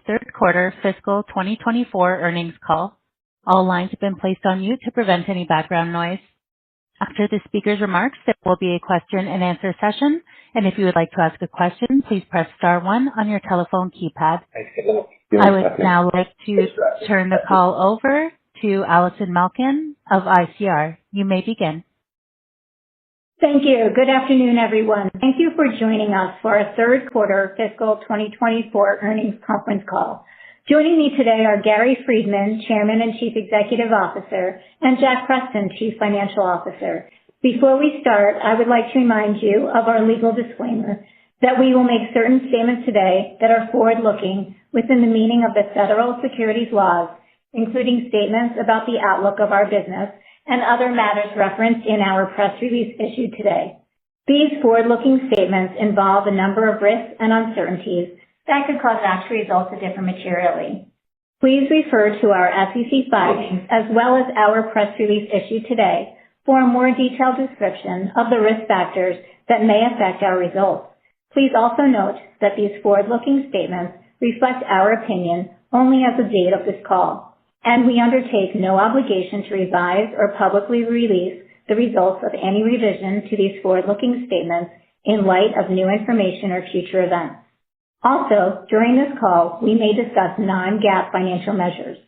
third quarter fiscal 2024 earnings call. All lines have been placed on mute to prevent any background noise. After the speaker's remarks, there will be a question and answer session, and if you would like to ask a question, please press star 1 on your telephone keypad. I would now like to turn the call over to Allison Malkin of ICR. You may begin. Thank you. Good afternoon, everyone. Thank you for joining us for our third quarter fiscal 2024 earnings conference call. Joining me today are Gary Friedman, Chairman and Chief Executive Officer, and Jack Preston, Chief Financial Officer. Before we start, I would like to remind you of our legal disclaimer that we will make certain statements today that are forward-looking within the meaning of the federal securities laws, including statements about the outlook of our business and other matters referenced in our press release issued today. These forward-looking statements involve a number of risks and uncertainties that could cause actual results to differ materially. Please refer to our SEC filings as well as our press release issued today for a more detailed description of the risk factors that may affect our results. Please also note that these forward-looking statements reflect our opinion only as of the date of this call, and we undertake no obligation to revise or publicly release the results of any revision to these forward-looking statements in light of new information or future events. Also, during this call, we may discuss non-GAAP financial measures,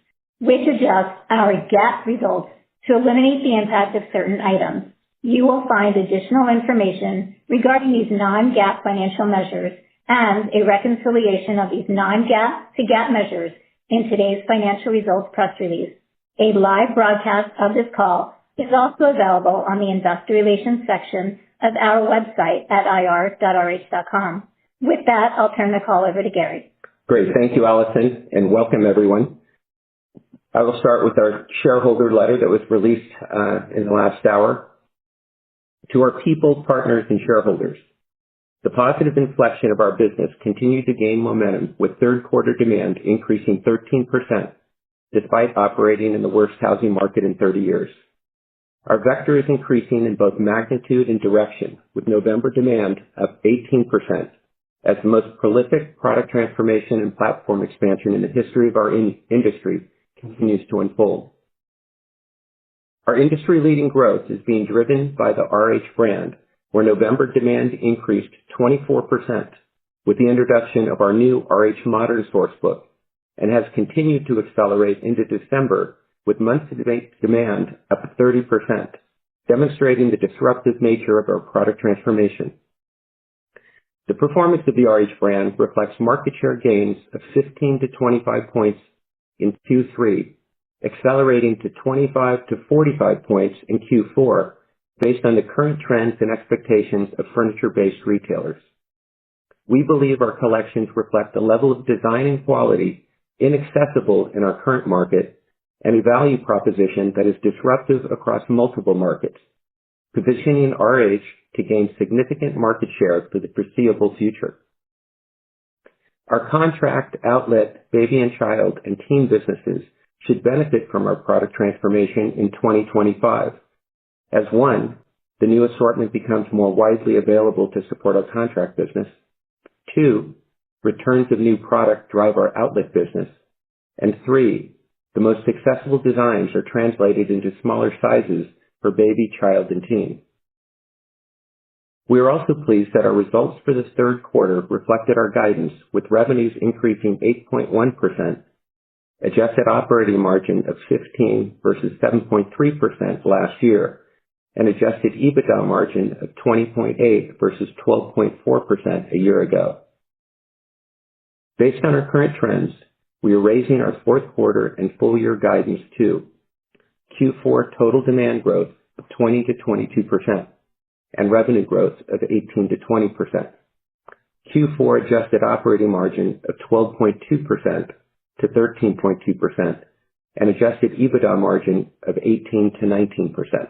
which adjust our GAAP results to eliminate the impact of certain items. You will find additional information regarding these non-GAAP financial measures and a reconciliation of these non-GAAP to GAAP measures in today's financial results press release. A live broadcast of this call is also available on the Investor Relations section of our website at ir.rh.com. With that, I'll turn the call over to Gary. Great. Thank you, Allison, and welcome, everyone. I will start with our shareholder letter that was released in the last hour. To our people, partners, and shareholders, the positive inflection of our business continued to gain momentum, with third quarter demand increasing 13%, despite operating in the worst housing market in 30 years. Our vector is increasing in both magnitude and direction, with November demand up 18%, as the most prolific product transformation and platform expansion in the history of our industry continues to unfold. Our industry-leading growth is being driven by the RH brand, where November demand increased 24% with the introduction of our new RH Modern Sourcebook, and has continued to accelerate into December with month-to-date demand up 30%, demonstrating the disruptive nature of our product transformation. The performance of the RH brand reflects market share gains of 15 to 25 points in Q3, accelerating to 25 to 45 points in Q4, based on the current trends and expectations of furniture-based retailers. We believe our collections reflect a level of design and quality inaccessible in our current market, and a value proposition that is disruptive across multiple markets, positioning RH to gain significant market share for the foreseeable future. Our contract, outlet, baby and child, and teen businesses should benefit from our product transformation in 2025. As one, the new assortment becomes more widely available to support our contract business. Two, returns of new product drive our outlet business. And three, the most successful designs are translated into smaller sizes for baby, child, and teen. We are also pleased that our results for the third quarter reflected our guidance, with revenues increasing 8.1%, adjusted operating margin of 15% versus 7.3% last year, and adjusted EBITDA margin of 20.8% versus 12.4% a year ago. Based on our current trends, we are raising our fourth quarter and full year guidance to Q4 total demand growth of 20 to 22%, and revenue growth of 18 to 20%. Q4 adjusted operating margin of 12.2% to 13.2%, and adjusted EBITDA margin of 18 to 19%.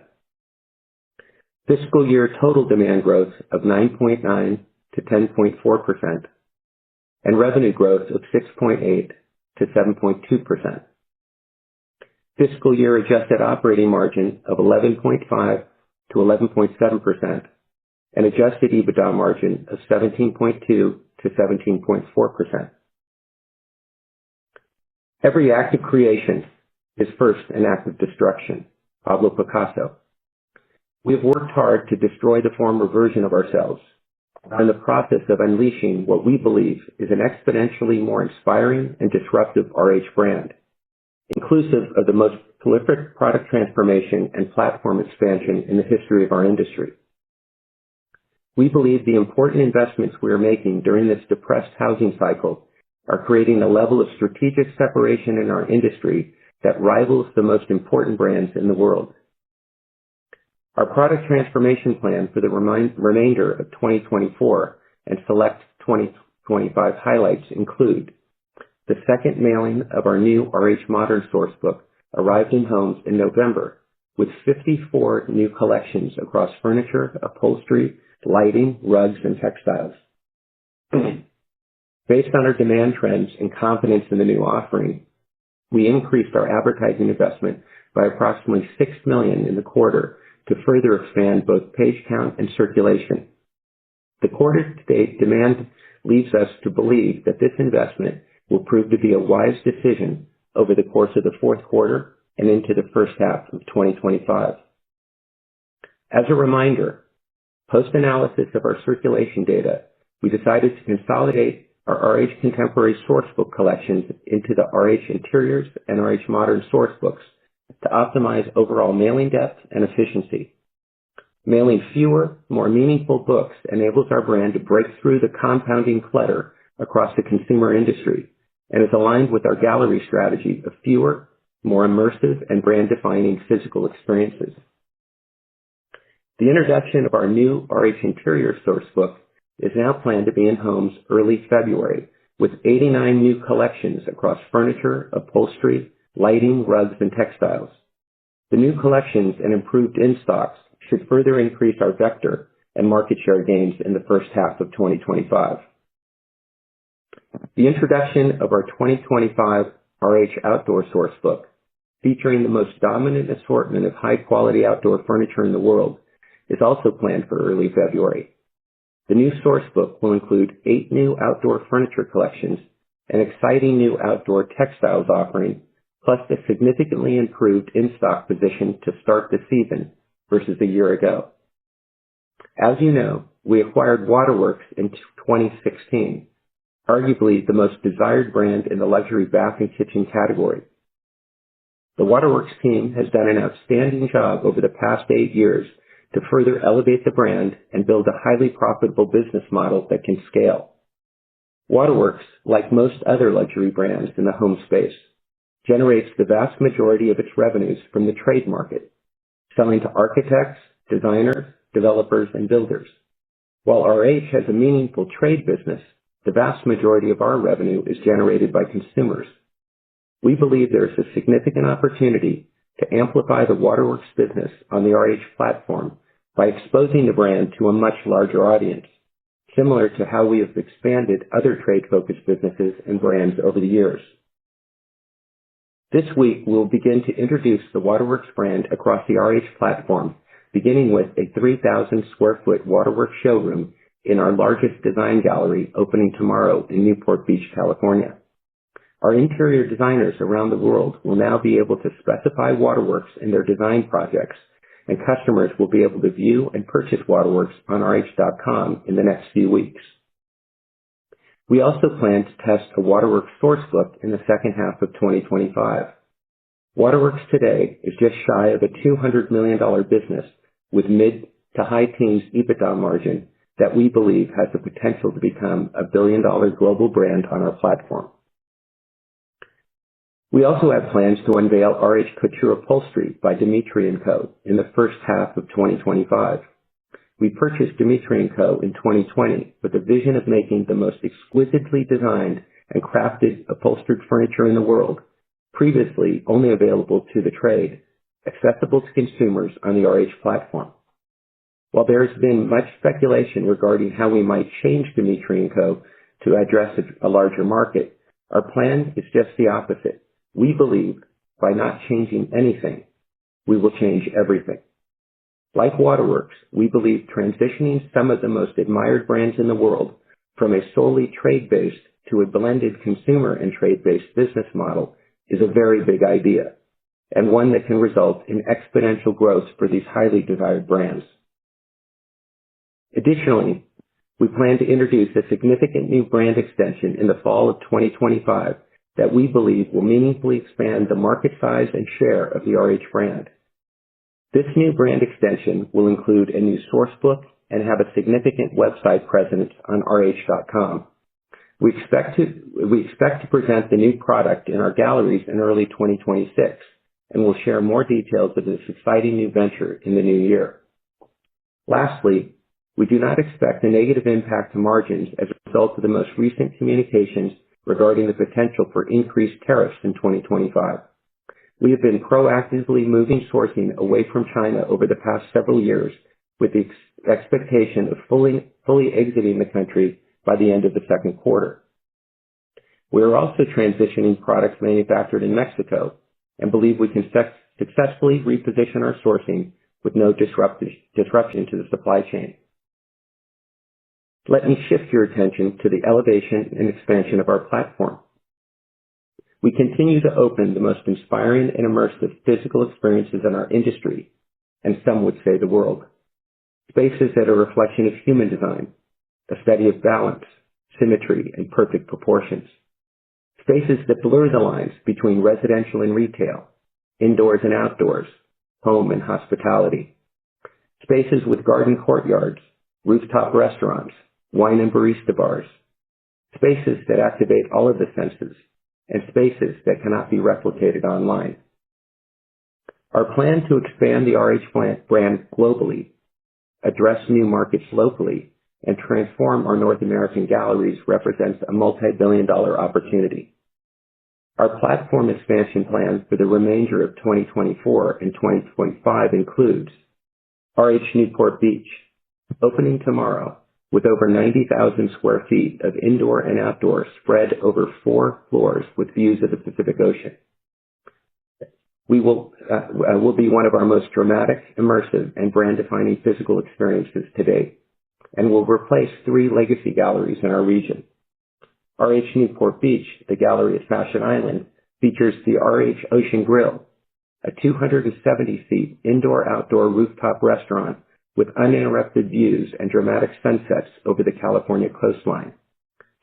Fiscal year total demand growth of 9.9 to 10.4%, and revenue growth of 6.8 to 7.2%. Fiscal year adjusted operating margin of 11.5 to 11.7%, and adjusted EBITDA margin of 17.2 to 17.4%. Every act of creation is first an act of destruction. Pablo Picasso. We have worked hard to destroy the former version of ourselves, are in the process of unleashing what we believe is an exponentially more inspiring and disruptive RH brand, inclusive of the most prolific product transformation and platform expansion in the history of our industry. We believe the important investments we are making during this depressed housing cycle are creating a level of strategic separation in our industry that rivals the most important brands in the world. Our product transformation plan for the remainder of 2024 and select 2025 highlights include the second mailing of our new RH Modern Sourcebook arrived in homes in November with 54 new collections across furniture, upholstery, lighting, rugs, and textiles. Based on our demand trends and confidence in the new offering, we increased our advertising investment by approximately $6 million in the quarter to further expand both page count and circulation. The quarter-to-date demand leads us to believe that this investment will prove to be a wise decision over the course of the fourth quarter and into the first half of 2025. As a reminder, post-analysis of our circulation data, we decided to consolidate our RH Contemporary Sourcebook collections into the RH Interiors and RH Modern Sourcebooks to optimize overall mailing depth and efficiency. Mailing fewer, more meaningful books enables our brand to break through the compounding clutter across the consumer industry and is aligned with our gallery strategy of fewer, more immersive and brand-defining physical experiences. The introduction of our new RH Interior Sourcebook is now planned to be in homes early February, with 89 new collections across furniture, upholstery, lighting, rugs, and textiles. The new collections and improved in-stocks should further increase our vector and market share gains in the first half of 2025. The introduction of our 2025 RH Outdoor Sourcebook, featuring the most dominant assortment of high-quality outdoor furniture in the world, is also planned for early February. The new sourcebook will include 8 new outdoor furniture collections, an exciting new outdoor textiles offering, plus a significantly improved in-stock position to start the season versus a year ago. As you know, we acquired Waterworks in 2016, arguably the most desired brand in the luxury bath and kitchen category. The Waterworks team has done an outstanding job over the past 8 years to further elevate the brand and build a highly profitable business model that can scale. Waterworks, like most other luxury brands in the home space, generates the vast majority of its revenues from the trade market, selling to architects, designers, developers, and builders. While RH has a meaningful trade business, the vast majority of our revenue is generated by consumers. We believe there is a significant opportunity to amplify the Waterworks business on the RH platform by exposing the brand to a much larger audience, similar to how we have expanded other trade-focused businesses and brands over the years. This week, we'll begin to introduce the Waterworks brand across the RH platform, beginning with a 3,000 square foot Waterworks showroom in our largest design gallery opening tomorrow in Newport Beach, California. Our interior designers around the world will now be able to specify Waterworks in their design projects, and customers will be able to view and purchase Waterworks on RH.com in the next few weeks. We also plan to test a Waterworks Sourcebook in the second half of 2025. Waterworks today is just shy of a $200 million business with mid to high teens EBITDA margin that we believe has the potential to become a billion-dollar global brand on our platform. We also have plans to unveil RH Couture Upholstery by Dmitry & Co. in the first half of 2025. We purchased Dmitry & Co. in 2020 with a vision of making the most exquisitely designed and crafted upholstered furniture in the world, previously only available to the trade, accessible to consumers on the RH platform. While there has been much speculation regarding how we might change Dmitry & Co. to address a larger market, our plan is just the opposite. We believe by not changing anything, we will change everything. Like Waterworks, we believe transitioning some of the most admired brands in the world from a solely trade-based to a blended consumer and trade-based business model is a very big idea, and one that can result in exponential growth for these highly desired brands. Additionally, we plan to introduce a significant new brand extension in the fall of 2025 that we believe will meaningfully expand the market size and share of the RH brand. This new brand extension will include a new source book and have a significant website presence on rh.com. We expect to present the new product in our galleries in early 2026, and we'll share more details of this exciting new venture in the new year. Lastly, we do not expect a negative impact to margins as a result of the most recent communications regarding the potential for increased tariffs in 2025. We have been proactively moving sourcing away from China over the past several years with the expectation of fully exiting the country by the end of the second quarter. We are also transitioning products manufactured in Mexico and believe we can successfully reposition our sourcing with no disruption to the supply chain. Let me shift your attention to the elevation and expansion of our platform. We continue to open the most inspiring and immersive physical experiences in our industry, and some would say the world. Spaces that are a reflection of human design, a study of balance, symmetry, and perfect proportions. Spaces that blur the lines between residential and retail, indoors and outdoors, home and hospitality. Spaces with garden courtyards, rooftop restaurants, wine and barista bars. Spaces that activate all of the senses, and spaces that cannot be replicated online. Our plan to expand the RH brand globally, address new markets locally, and transform our North American galleries represents a multi-billion-dollar opportunity. Our platform expansion plan for the remainder of 2024 and 2025 includes RH Newport Beach, opening tomorrow with over 90,000 square feet of indoor and outdoor spread over 4 floors with views of the Pacific Ocean. We will be one of our most dramatic, immersive, and brand-defining physical experiences to date, and will replace 3 legacy galleries in our region. RH Newport Beach, the gallery at Fashion Island, features the RH Ocean Grill, a 270-seat indoor-outdoor rooftop restaurant with uninterrupted views and dramatic sunsets over the California coastline,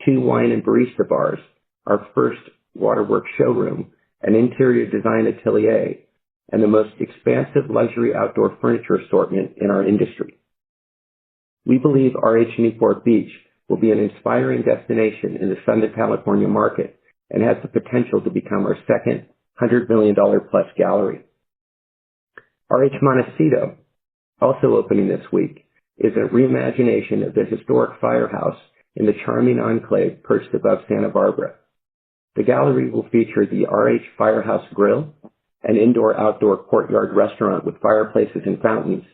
2 wine and barista bars, our first waterworks showroom, an interior design atelier, and the most expansive luxury outdoor furniture assortment in our industry. We believe RH Newport Beach will be an inspiring destination in the Southern California market and has the potential to become our second $100 million plus gallery. RH Montecito, also opening this week, is a reimagination of the historic firehouse in the charming enclave perched above Santa Barbara. The gallery will feature the RH Firehouse Grill, an indoor-outdoor courtyard restaurant with fireplaces and fountains,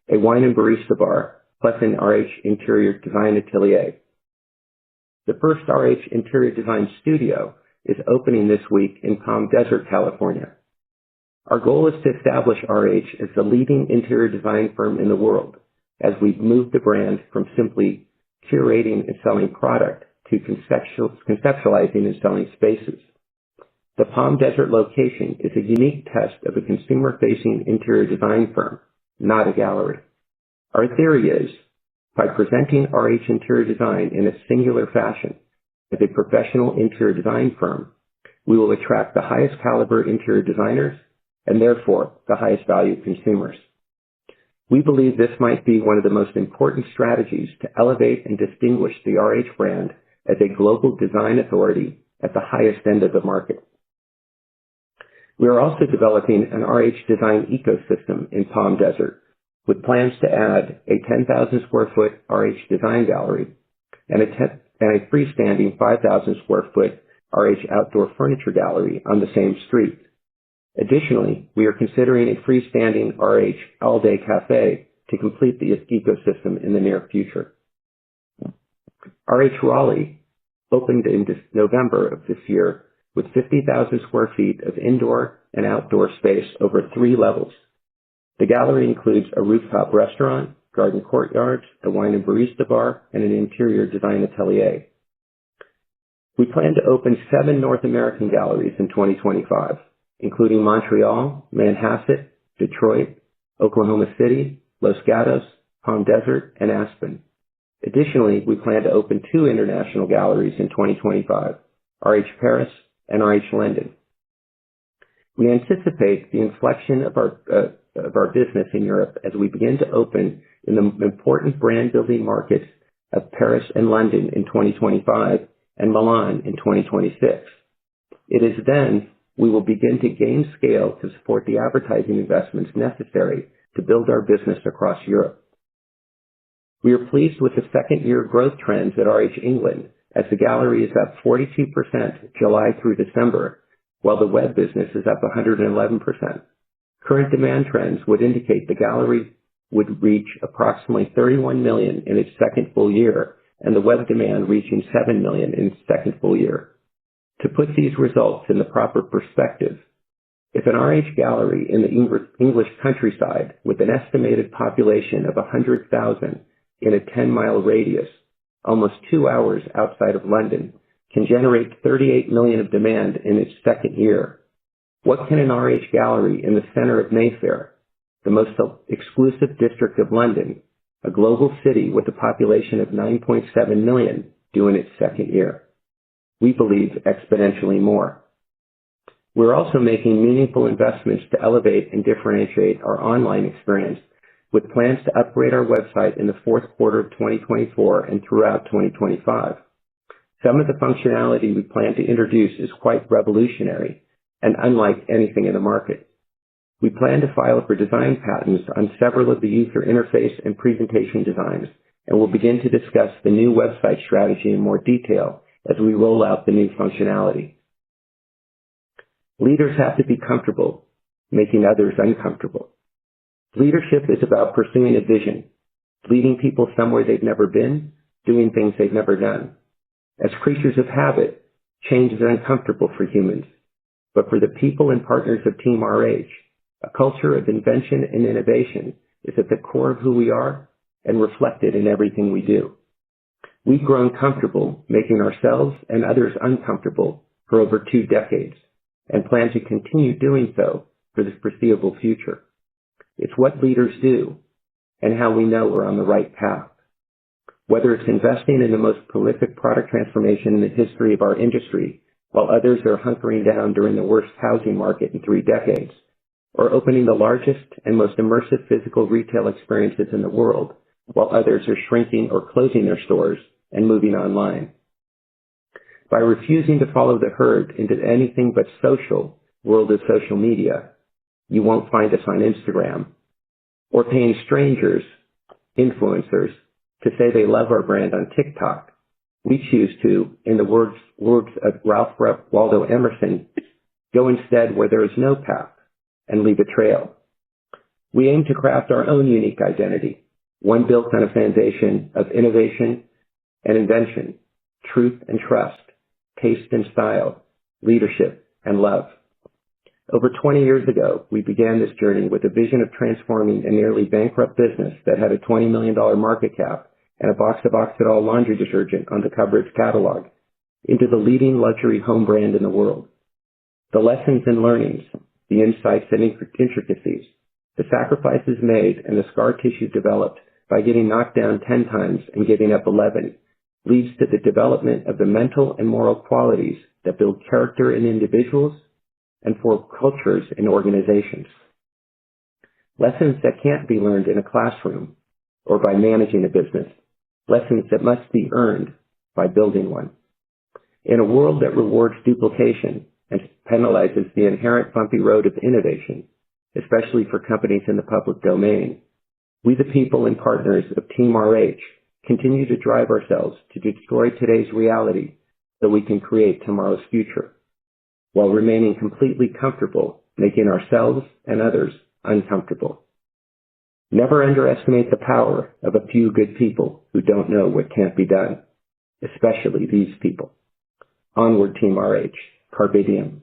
a wine and barista bar, plus an RH Interior Design Atelier. The first RH Interior Design Studio is opening this week in Palm Desert, California. Our goal is to establish RH as the leading interior design firm in the world as we move the brand from simply curating and selling product to conceptualizing and selling spaces. The Palm Desert location is a unique test of a consumer-facing interior design firm, not a gallery. Our theory is, by presenting RH Interior Design in a singular fashion as a professional interior design firm, we will attract the highest caliber interior designers and therefore the highest value consumers. We believe this might be one of the most important strategies to elevate and distinguish the RH brand as a global design authority at the highest end of the market. We are also developing an RH design ecosystem in Palm Desert with plans to add a 10,000 square foot RH design gallery and a freestanding 5,000 square foot RH outdoor furniture gallery on the same street. Additionally, we are considering a freestanding RH all-day cafe to complete the ecosystem in the near future. RH Raleigh opened in November of this year with 50,000 square feet of indoor and outdoor space over 3 levels. The gallery includes a rooftop restaurant, garden courtyards, a wine and barista bar, and an interior design atelier. We plan to open 7 North American galleries in 2025, including Montreal, Manhasset, Detroit, Oklahoma City, Los Gatos, Palm Desert, and Aspen. Additionally, we plan to open 2 international galleries in 2025, RH Paris and RH London. We anticipate the inflection of our business in Europe as we begin to open in the important brand-building markets of Paris and London in 2025 and Milan in 2026. It is then we will begin to gain scale to support the advertising investments necessary to build our business across Europe. We are pleased with the second-year growth trends at RH England, as the gallery is up 42% July through December, while the web business is up 111%. Current demand trends would indicate the gallery would reach approximately 31 million in its second full year, and the web demand reaching 7 million in its second full year. To put these results in the proper perspective, if an RH gallery in the English countryside with an estimated population of 100,000 in a 10-mile radius, almost 2 hours outside of London, can generate 38 million of demand in its second year, what can an RH gallery in the center of Mayfair, the most exclusive district of London, a global city with a population of 9.7 million, do in its second year? We believe exponentially more. We're also making meaningful investments to elevate and differentiate our online experience, with plans to upgrade our website in the fourth quarter of 2024 and throughout 2025. Some of the functionality we plan to introduce is quite revolutionary and unlike anything in the market. We plan to file for design patents on several of the user interface and presentation designs, and will begin to discuss the new website strategy in more detail as we roll out the new functionality. Leaders have to be comfortable making others uncomfortable. Leadership is about pursuing a vision, leading people somewhere they've never been, doing things they've never done. As creatures of habit, change is uncomfortable for humans, but for the people and partners of Team RH, a culture of invention and innovation is at the core of who we are and reflected in everything we do. We've grown comfortable making ourselves and others uncomfortable for over 2 decades and plan to continue doing so for the foreseeable future. It's what leaders do and how we know we're on the right path. Whether it's investing in the most prolific product transformation in the history of our industry, while others are hunkering down during the worst housing market in 3 decades, or opening the largest and most immersive physical retail experiences in the world, while others are shrinking or closing their stores and moving online. By refusing to follow the herd into anything but social world of social media, you won't find us on Instagram, or paying strangers, influencers, to say they love our brand on TikTok. We choose to, in the words of Ralph Waldo Emerson, go instead where there is no path and leave a trail. We aim to craft our own unique identity, one built on a foundation of innovation and invention, truth and trust, taste and style, leadership and love. Over 20 years ago, we began this journey with a vision of transforming a nearly bankrupt business that had a $20 million market cap and a box of Oxydol laundry detergent on the cover of its catalog into the leading luxury home brand in the world. The lessons and learnings, the insights and intricacies, the sacrifices made and the scar tissue developed by getting knocked down 10 times and giving up 11 leads to the development of the mental and moral qualities that build character in individuals and for cultures in organizations. Lessons that can't be learned in a classroom or by managing a business. Lessons that must be earned by building one. In a world that rewards duplication and penalizes the inherent bumpy road of innovation, especially for companies in the public domain, we the people and partners of Team RH continue to drive ourselves to destroy today's reality so we can create tomorrow's future, while remaining completely comfortable making ourselves and others uncomfortable. Never underestimate the power of a few good people who don't know what can't be done, especially these people. Onward, Team RH. Carpe diem.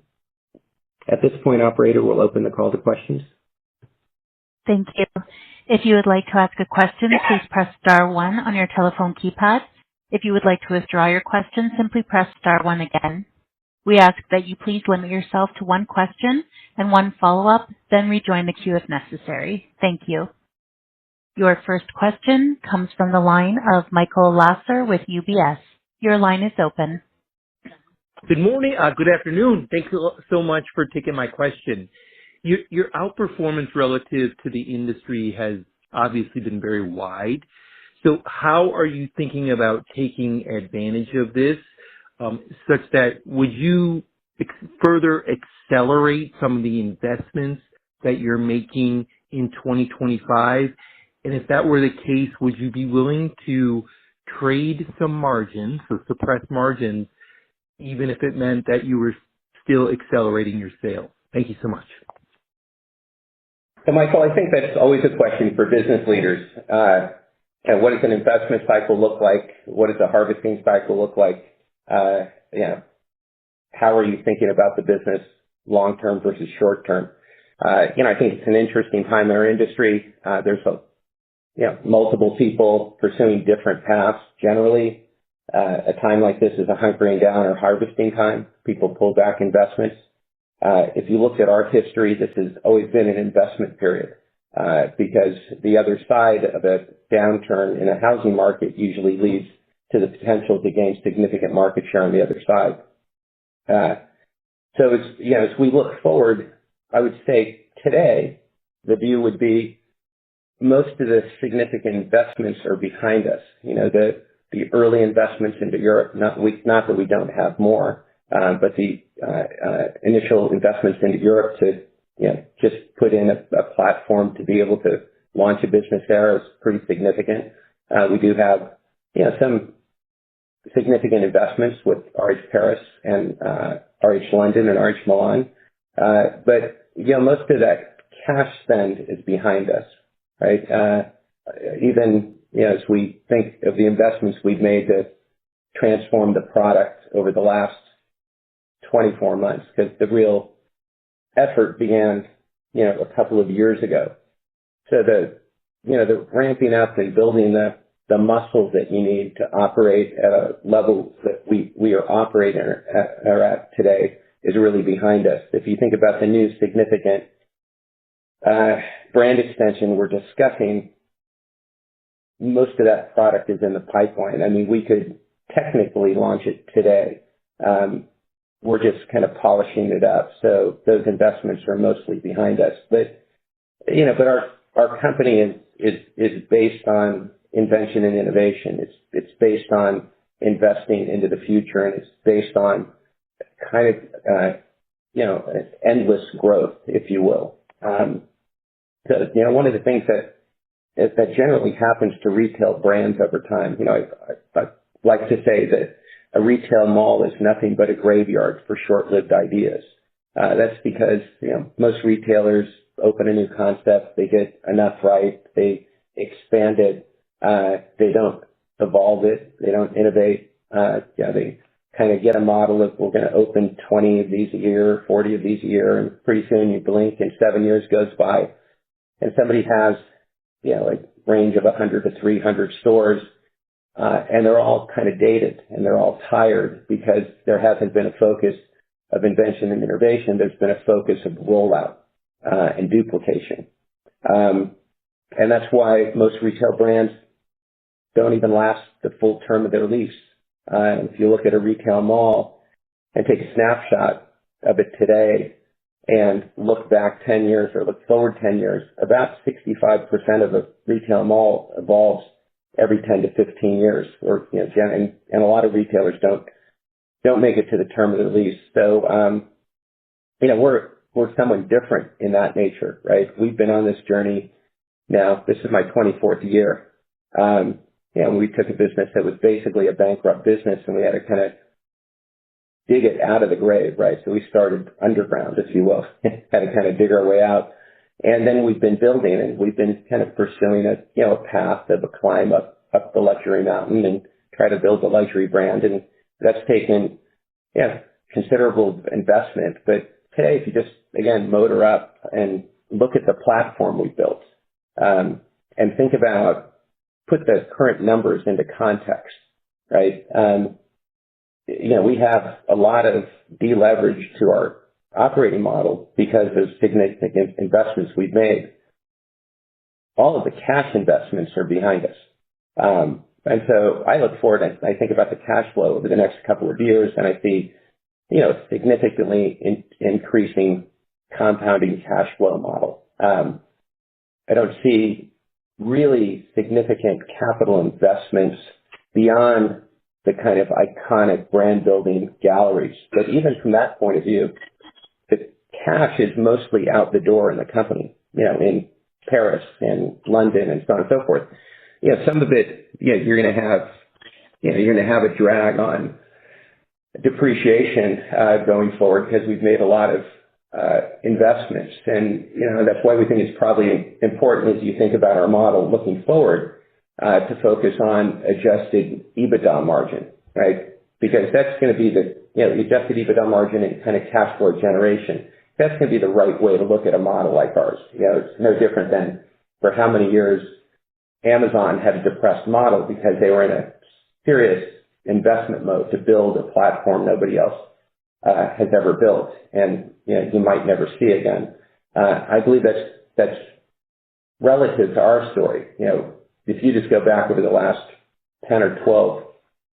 At this point, operator, we'll open the call to questions. Thank you. If you would like to ask a question, please press star 1 on your telephone keypad. If you would like to withdraw your question, simply press star one again. We ask that you please limit yourself to one question and one follow-up, then rejoin the queue if necessary. Thank you. Your first question comes from the line of Michael Lasser with UBS. Your line is open. Good morning. Good afternoon. Thanks so much for taking my question. Your outperformance relative to the industry has obviously been very wide. So how are you thinking about taking advantage of this, such that would you further accelerate some of the investments that you're making in 2025? And if that were the case, would you be willing to trade some margins, so suppress margins, even if it meant that you were still accelerating your sales? Thank you so much. So, Michael, I think that's always a question for business leaders. And what does an investment cycle look like? What does a harvesting cycle look like? How are you thinking about the business long-term versus short-term? I think it's an interesting time in our industry. There's multiple people pursuing different paths. Generally, a time like this is a hunkering down or harvesting time. People pull back investments. If you look at our history, this has always been an investment period because the other side of a downturn in a housing market usually leads to the potential to gain significant market share on the other side. So as we look forward, I would say today the view would be most of the significant investments are behind us. The early investments into Europe, not that we don't have more, but the initial investments into Europe to just put in a platform to be able to launch a business there is pretty significant. We do have some significant investments with RH Paris and RH London and RH Milan, but most of that cash spend is behind us, right? Even as we think of the investments we've made to transform the product over the last 24 months, because the real effort began, a couple of years ago. So the ramping up and building the muscles that you need to operate at a level that we are operating at today is really behind us. If you think about the new significant brand extension we're discussing, most of that product is in the pipeline. I mean, we could technically launch it today. We're just kind of polishing it up. So those investments are mostly behind us. But our company is based on invention and innovation. It's based on investing into the future, and it's based on kind of endless growth, if you will. One of the things that generally happens to retail brands over time, I like to say that a retail mall is nothing but a graveyard for short-lived ideas. That's because, most retailers open a new concept, they get enough right, they expand it, they don't evolve it, they don't innovate. They kind of get a model of we're going to open 20 of these a year, 40 of these a year, and pretty soon you blink and 7 years goes by and somebody has, a range of 100 to 300 stores, and they're all kind of dated and they're all tired because there hasn't been a focus of invention and innovation. There's been a focus of rollout and duplication. And that's why most retail brands don't even last the full term of their lease. If you look at a retail mall and take a snapshot of it today and look back 10 years or look forward 10 years, about 65% of a retail mall evolves every 10 to 15 years, and a lot of retailers don't make it to the term of their lease. So, we're somewhat different in that nature, right? We've been on this journey now. This is my 24th year. We took a business that was basically a bankrupt business, and we had to kind of dig it out of the grave, right? So we started underground, if you will, had to kind of dig our way out. And then we've been building, and we've been kind of pursuing a path of a climb up the luxury mountain and try to build a luxury brand. And that's taken, considerable investment. But today, if you just, again, motor up and look at the platform we built, and think about, put the current numbers into context. right? We have a lot of deleverage to our operating model because of significant investments we've made. All of the cash investments are behind us. And so I look forward and I think about the cash flow over the next couple of years, and I see, significantly increasing compounding cash flow model. I don't see really significant capital investments beyond the kind of iconic brand building galleries. But even from that point of view, the cash is mostly out the door in the company, in Paris and London and so on and so forth. Some of it, you're going to have a drag on depreciation going forward because we've made a lot of investments, and that's why we think it's probably important as you think about our model looking forward to focus on adjusted EBITDA margin, right? Because that's going to be the adjusted EBITDA margin and kind of cash flow generation. That's going to be the right way to look at a model like ours. It's no different than for how many years Amazon had a depressed model because they were in a serious investment mode to build a platform nobody else has ever built, and you might never see again. I believe that's relative to our story. If you just go back over the last 10 or 12,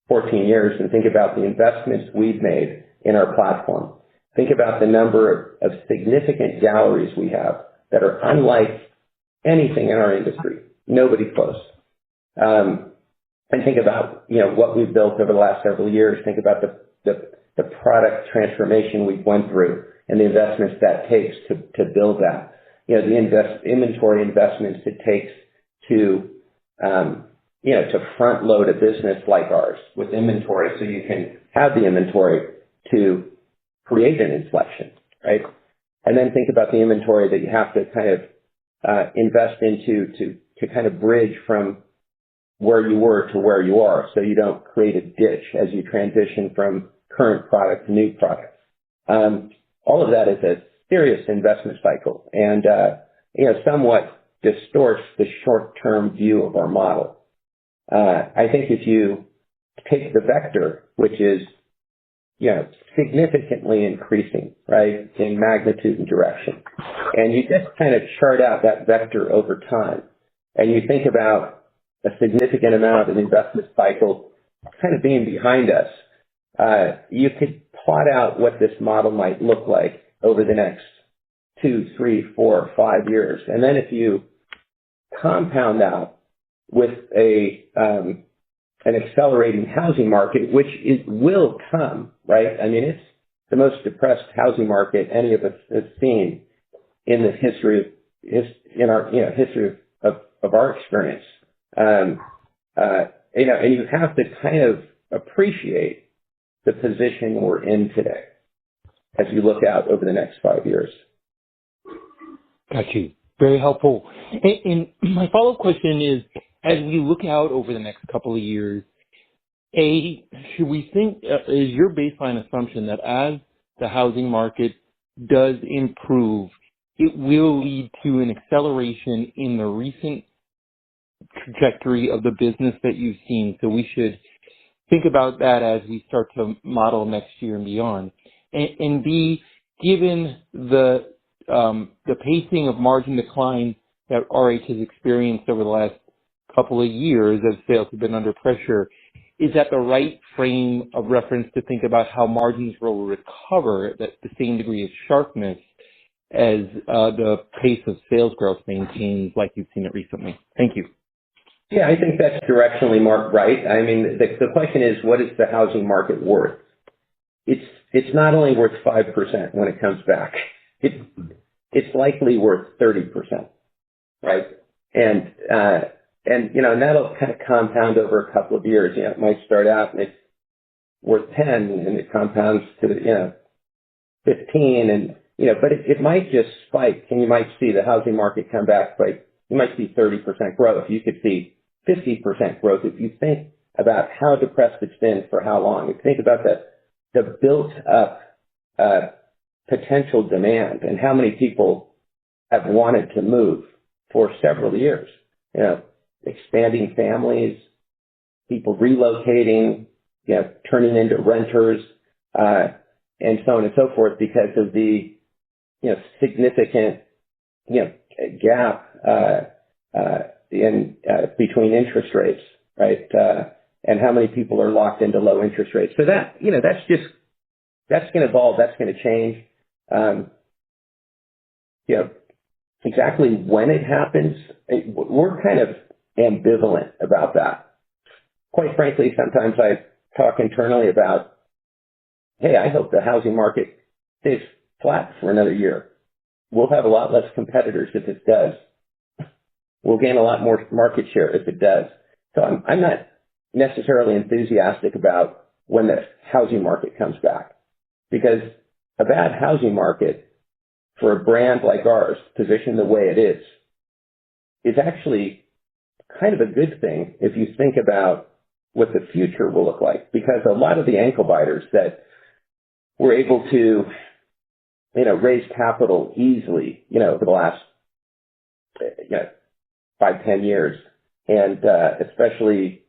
14 years and think about the investments we've made in our platform, think about the number of significant galleries we have that are unlike anything in our industry, nobody close. And think about what we've built over the last several years. Think about the product transformation we've went through and the investments that takes to build that. The inventory investments it takes to front load a business like ours with inventory so you can have the inventory to create an inflection, right? And then think about the inventory that you have to kind of invest into to kind of bridge from where you were to where you are so you don't create a ditch as you transition from current product to new product. All of that is a serious investment cycle and, somewhat distorts the short-term view of our model. I think if you take the vector, which is, significantly increasing, right, in magnitude and direction, and you just kind of chart out that vector over time, and you think about a significant amount of the investment cycle kind of being behind us, you could plot out what this model might look like over the next 2, 3, 4, 5 years. And then if you compound that with an accelerating housing market, which will come, right? I mean, it's the most depressed housing market any of us has seen in the history of our experience. And you have to kind of appreciate the position we're in today as you look out over the next 5 years. Got you. Very helpful. And my follow-up question is, as we look out over the next couple of years, should we think, is your baseline assumption that as the housing market does improve, it will lead to an acceleration in the recent trajectory of the business that you've seen? So we should think about that as we start to model next year and beyond. And B, given the pacing of margin decline that RH has experienced over the last couple of years as sales have been under pressure, is that the right frame of reference to think about how margins will recover at the same degree of sharpness as the pace of sales growth maintains like you've seen it recently? Thank you. Yeah, I think that's directionally marked right. I mean, the question is, what is the housing market worth? It's not only worth 5% when it comes back. It's likely worth 30%, right? And that'll kind of compound over a couple of years. It might start out and it's worth 10 and it compounds to, 15 and, but it might just spike and you might see the housing market come back you might see 30% growth. You could see 50% growth if you think about how depressed it's been for how long. If you think about the built up potential demand and how many people have wanted to move for several years, expanding families, people relocating, turning into renters, and so on and so forth because of the, significant, gap, in, between interest rates, right? And how many people are locked into low interest rates. So that, that's going to evolve. That's going to change. Exactly when it happens, we're kind of ambivalent about that. Quite frankly, sometimes I talk internally about, hey, I hope the housing market stays flat for another year. We'll have a lot less competitors if it does. We'll gain a lot more market share if it does. So I'm not necessarily enthusiastic about when the housing market comes back, because a bad housing market for a brand like ours, positioned the way it is actually kind of a good thing if you think about what the future will look like. Because a lot of the ankle biters that were able to, raise capital easily, over the last, 5-10 years, and especially,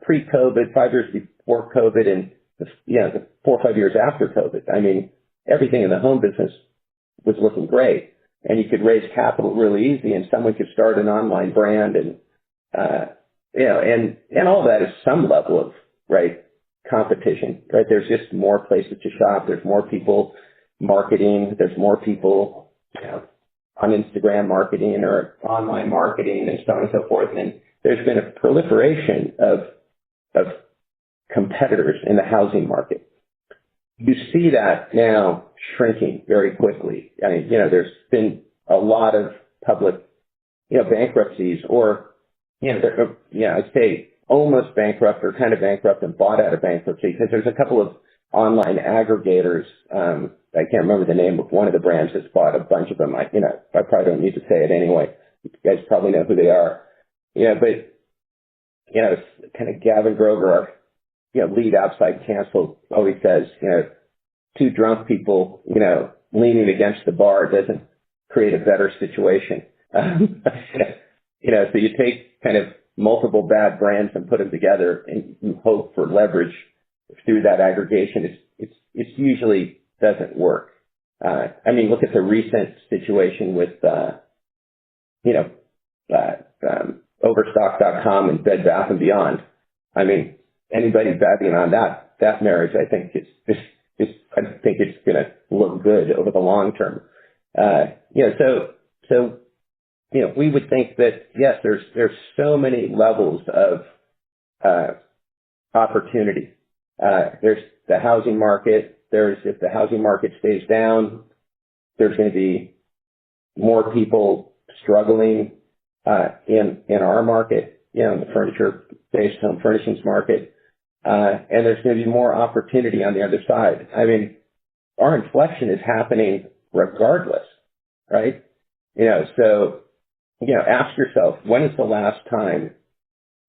pre-COVID, 5 years before COVID, and the 4 or 5 years after COVID. I mean, everything in the home business was looking great, and you could raise capital really easy, and someone could start an online brand, and and all that is some level of competition, right? There's just more places to shop. There's more people marketing. There's more people, on Instagram marketing or online marketing, and so on and so forth. And there's been a proliferation of competitors in the housing market. You see that now shrinking very quickly. I mean, there's been a lot of public, bankruptcies, or, I'd say almost bankrupt or kind of bankrupt and bought out of bankruptcy, because there's a couple of online aggregators. I can't remember the name of one of the brands that's bought a bunch of them. I probably don't need to say it anyway. You guys probably know who they are. But, it's kind of Gavin Grover, our, lead outside counsel, always says, two drunk people, leaning against the bar doesn't create a better situation. So you take kind of multiple bad brands and put them together, and you hope for leverage through that aggregation. It's usually doesn't work. I mean, look at the recent situation with, Overstock.com and Bed Bath & Beyond. I mean, anybody betting on that marriage, I think I think it's going to look good over the long term. So we would think that, yes, there's so many levels of opportunity. There's the housing market. If the housing market stays down, there's going to be more people struggling in our market, in the furniture-based home furnishings market, and there's going to be more opportunity on the other side. I mean, our inflection is happening regardless, right? So ask yourself, when is the last time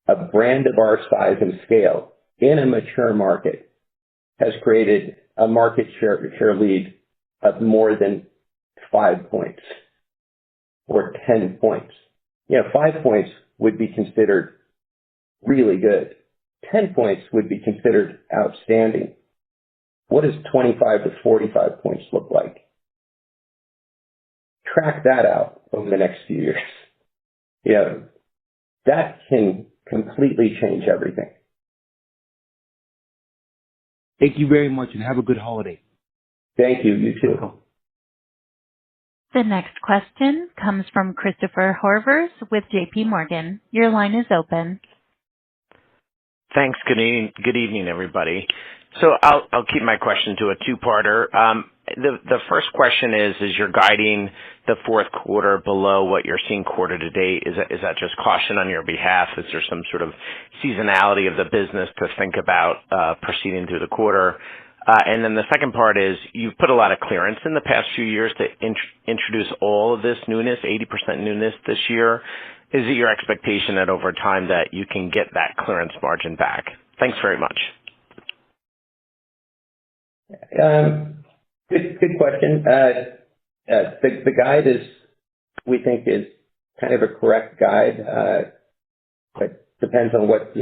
a brand of our size and scale in a mature market has created a market share lead of more than 5 points or 10 points? 5 points would be considered really good. 10 points would be considered outstanding. What does 25 to 45 points look like? Track that out over the next few years. That can completely change everything. Thank you very much, and have a good holiday. Thank you. You too. The next question comes from Christopher Horvers with JP Morgan. Your line is open. Thanks. Good evening, everybody. So I'll keep my question to a two-parter. The first question is you're guiding the fourth quarter below what you're seeing quarter to date. Is that just caution on your behalf? Is there some sort of seasonality of the business to think about proceeding through the quarter? And then the second part is you've put a lot of clearance in the past few years to introduce all of this newness, 80% newness this year. Is it your expectation that over time that you can get that clearance margin back? Thanks very much. Good question. The guide we think is kind of a correct guide, but depends on what,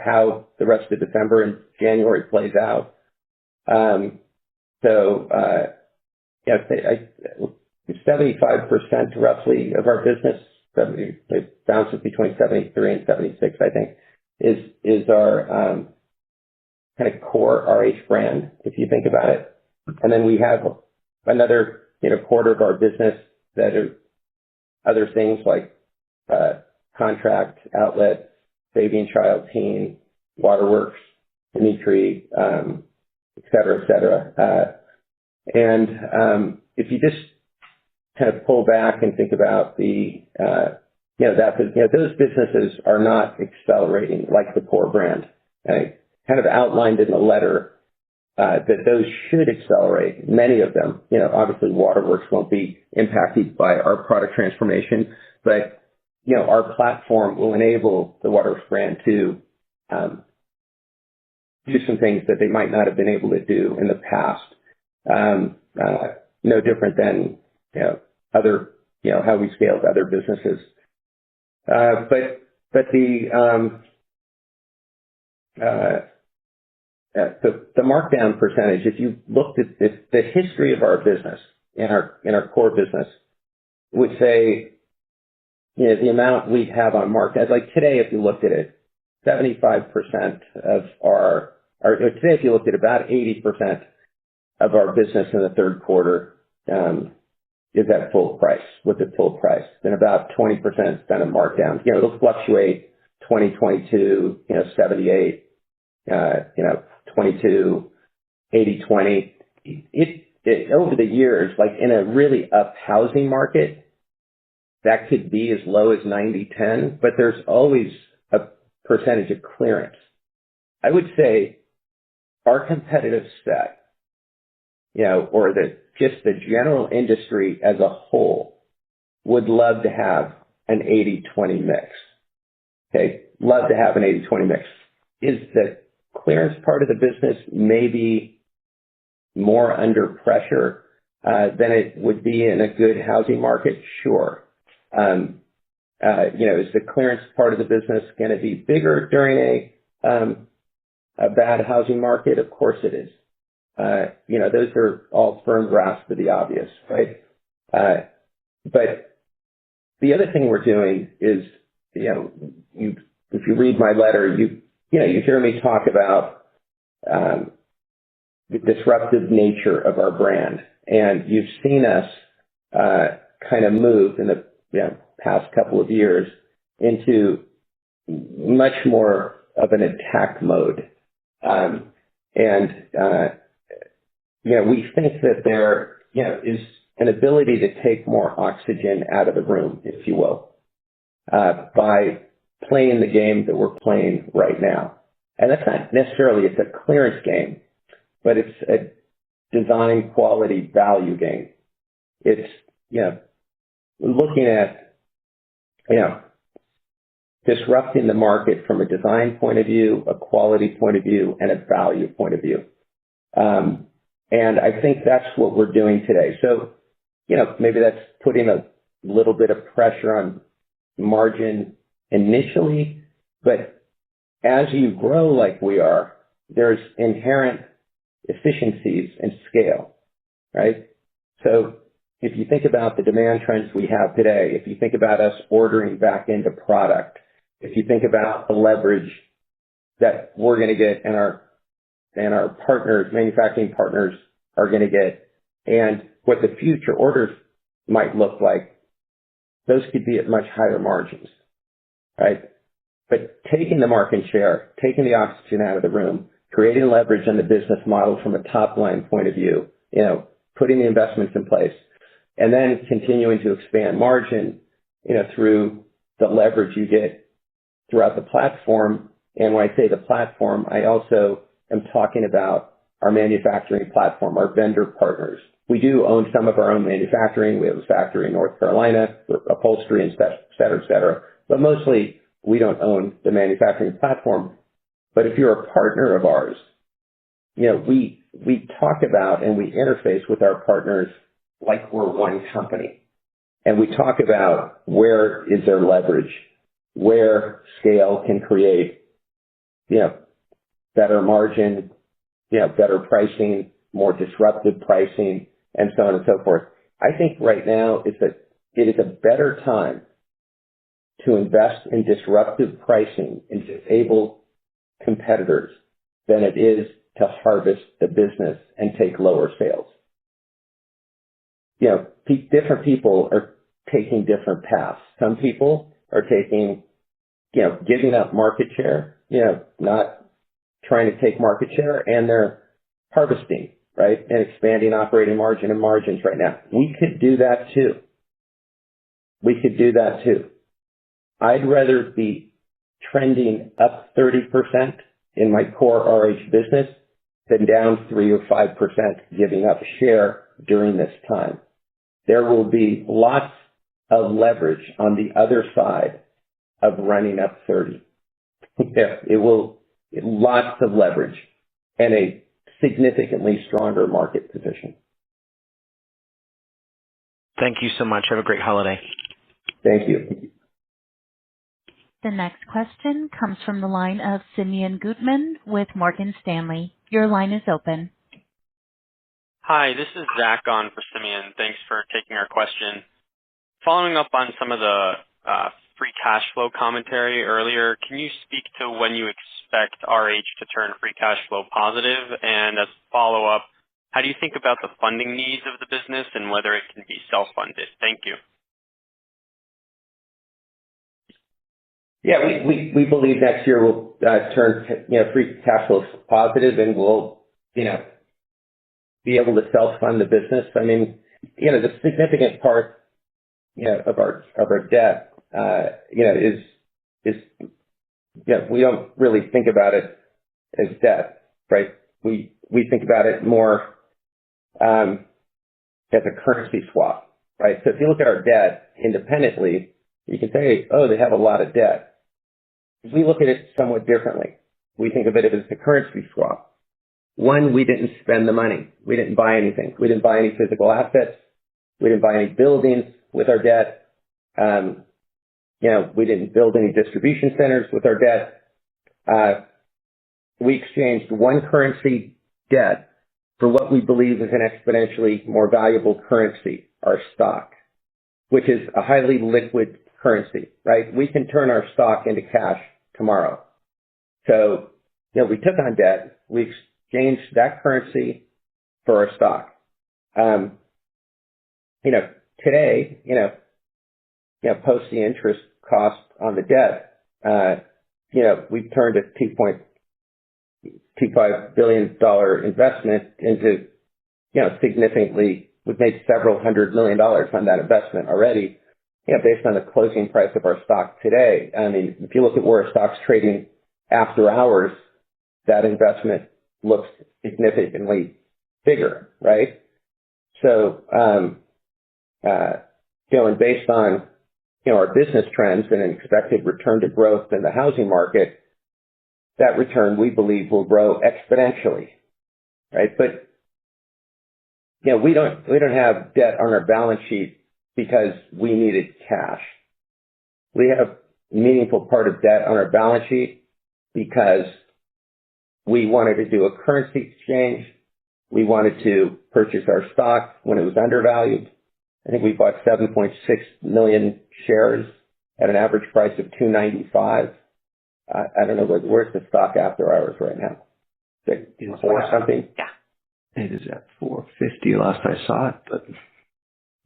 how the rest of December and January plays out. Yes, 75% roughly of our business, it bounces between 73 and 76, I think, is our kind of core RH brand, if you think about it. And then we have another, quarter of our business that are other things like contract, outlet, baby and child, teen, waterworks, Dimitri, et cetera, et cetera. If you just kind of pull back and think about those businesses are not accelerating like the core brand. I kind of outlined in the letter that those should accelerate, many of them. Obviously Waterworks won't be impacted by our product transformation, but, our platform will enable the Waterworks brand to do some things that they might not have been able to do in the past. No different than, other, how we scaled other businesses. But the markdown percentage, if you looked at the history of our business in our core business, would say, the amount we have on markdowns, like today, if you looked at it, 75% of today, if you looked at about 80% of our business in the third quarter, is at full price, with the full price. Then about 20% is done in markdowns. It'll fluctuate 2022, 78, 22, 80, 20. It over the years, like in a really up housing market, that could be as low as 90-10, but there's always a percentage of clearance. I would say our competitive set, or just the general industry as a whole would love to have an 80-20 mix. Okay. Love to have an 80-20 mix. Is the clearance part of the business maybe more under pressure than it would be in a good housing market? Sure. Is the clearance part of the business going to be bigger during a bad housing market? Of course it is. Those are all firm grasp of the obvious, right? But the other thing we're doing is, if you read my letter, you hear me talk about the disruptive nature of our brand, and you've seen us kind of move in the past couple of years into much more of an attack mode, we think that there is an ability to take more oxygen out of the room, if you will, by playing the game that we're playing right now. And that's not necessarily, it's a clearance game, but it's a design quality value game. It's, looking at, disrupting the market from a design point of view, a quality point of view, and a value point of view. And I think that's what we're doing today. So, maybe that's putting a little bit of pressure on margin initially, but as you grow like we are, there's inherent efficiencies and scale, right? So if you think about the demand trends we have today, if you think about us ordering back into product, if you think about the leverage that we're going to get and our partners, manufacturing partners are going to get, and what the future orders might look like, those could be at much higher margins, right? But taking the market share, taking the oxygen out of the room, creating leverage in the business model from a top line point of view, putting the investments in place, and then continuing to expand margin, through the leverage you get throughout the platform. And when I say the platform, I also am talking about our manufacturing platform, our vendor partners. We do own some of our own manufacturing. We have a factory in North Carolina for upholstery and et cetera. But mostly we don't own the manufacturing platform. But if you're a partner of ours, we talk about and we interface with our partners like we're one company. And we talk about where is their leverage, where scale can create better margin, better pricing, more disruptive pricing, and so on and so forth. I think right now it is a better time to invest in disruptive pricing and disable competitors than it is to harvest the business and take lower sales. Different people are taking different paths. Some people are taking, giving up market share, not trying to take market share, and they're harvesting, right, and expanding operating margin and margins right now. We could do that too. I'd rather be trending up 30% in my core RH business than down 3 or 5%, giving up share during this time. There will be lots of leverage on the other side of running up 30. Lots of leverage and a significantly stronger market position. Thank you so much. Have a great holiday. Thank you. The next question comes from the line of Simeon Gutman with Morgan Stanley. Your line is open. Hi, this is Zach on for Simeon. Thanks for taking our question. Following up on some of the free cash flow commentary earlier, can you speak to when you expect RH to turn free cash flow positive? And as a follow-up, how do you think about the funding needs of the business and whether it can be self-funded? Thank you. Yeah, we believe next year we'll turn free cash flow positive, and we'll be able to self-fund the business. I mean, the significant part of our debt is we don't really think about it as debt, right? We think about it more as a currency swap, right? So if you look at our debt independently, you can say, oh, they have a lot of debt. We look at it somewhat differently. We think of it as a currency swap. One, we didn't spend the money. We didn't buy anything. We didn't buy any physical assets. We didn't buy any buildings with our debt. We didn't build any distribution centers with our debt. We exchanged one currency debt for what we believe is an exponentially more valuable currency, our stock, which is a highly liquid currency, right? We can turn our stock into cash tomorrow. So, we took on debt. We exchanged that currency for our stock. Today, post the interest cost on the debt, we've turned a $2.25 billion investment into, significantly, we've made several $100 million on that investment already, based on the closing price of our stock today. I mean, if you look at where our stock's trading after hours, that investment looks significantly bigger, right? So, and based on, our business trends and an expected return to growth in the housing market, that return, we believe, will grow exponentially, right? But, we don't have debt on our balance sheet because we needed cash. We have a meaningful part of debt on our balance sheet because we wanted to do a currency exchange. We wanted to purchase our stock when it was undervalued. I think we bought 7.6 million shares at an average price of $295. I don't know, where's the stock after hours right now? Is it 4 something? Yeah. It is at 450 last I saw it, but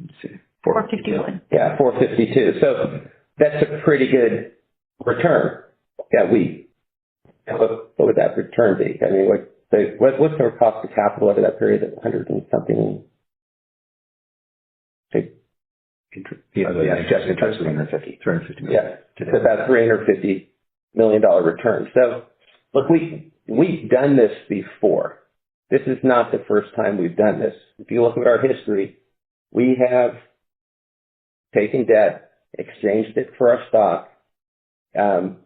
let's see. 451. Yeah, 452. So that's a pretty good return. Yeah, what would that return be? I mean, what's our cost of capital over that period of 100 and something? Just interest, 350 million. Yeah, it's about $350 million return. So, look, we've done this before. This is not the first time we've done this. If you look at our history, we have taken debt, exchanged it for our stock, and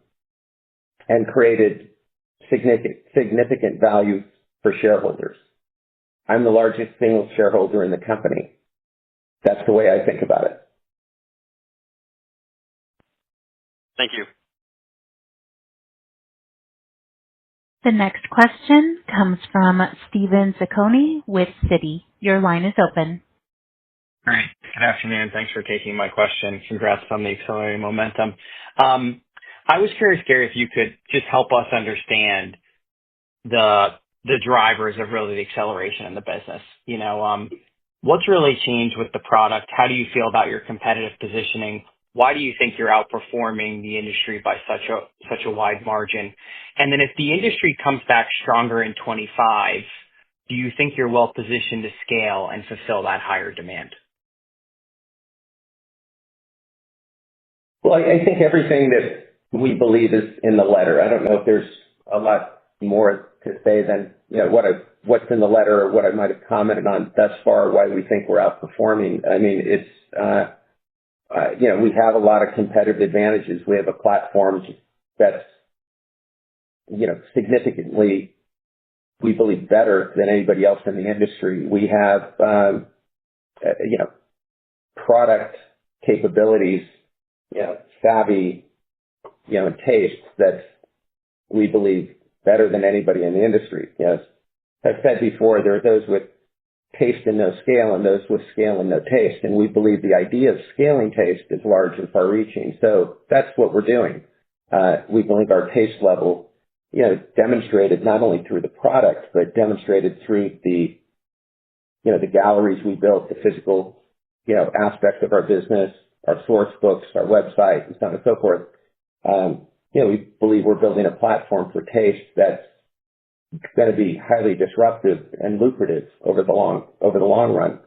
created significant value for shareholders. I'm the largest single shareholder in the company. That's the way I think about it. Thank you. The next question comes from Steven Zaccone with Citi. Your line is open. Great. Good afternoon. Thanks for taking my question. Congrats on the accelerating momentum. I was curious, Gary, if you could just help us understand the drivers of really the acceleration in the business. What's really changed with the product? How do you feel about your competitive positioning? Why do you think you're outperforming the industry by such a wide margin? And then if the industry comes back stronger in 25, do you think you're well positioned to scale and fulfill that higher demand? Well, I think everything that we believe is in the letter. I don't know if there's a lot more to say than what's in the letter or what I might have commented on thus far, why we think we're outperforming. I mean, it's we have a lot of competitive advantages. We have a platform that's significantly, we believe, better than anybody else in the industry. We have product capabilities, savvy, and taste that's, we believe, better than anybody in the industry. As I've said before, there are those with taste and no scale and those with scale and no taste. And we believe the idea of scaling taste is large and far-reaching. So that's what we're doing. We believe our taste level, demonstrated not only through the product, but demonstrated through the galleries we built, the physical, aspects of our business, our source books, our website, and so on and so forth. We believe we're building a platform for taste that's going to be highly disruptive and lucrative over the long run.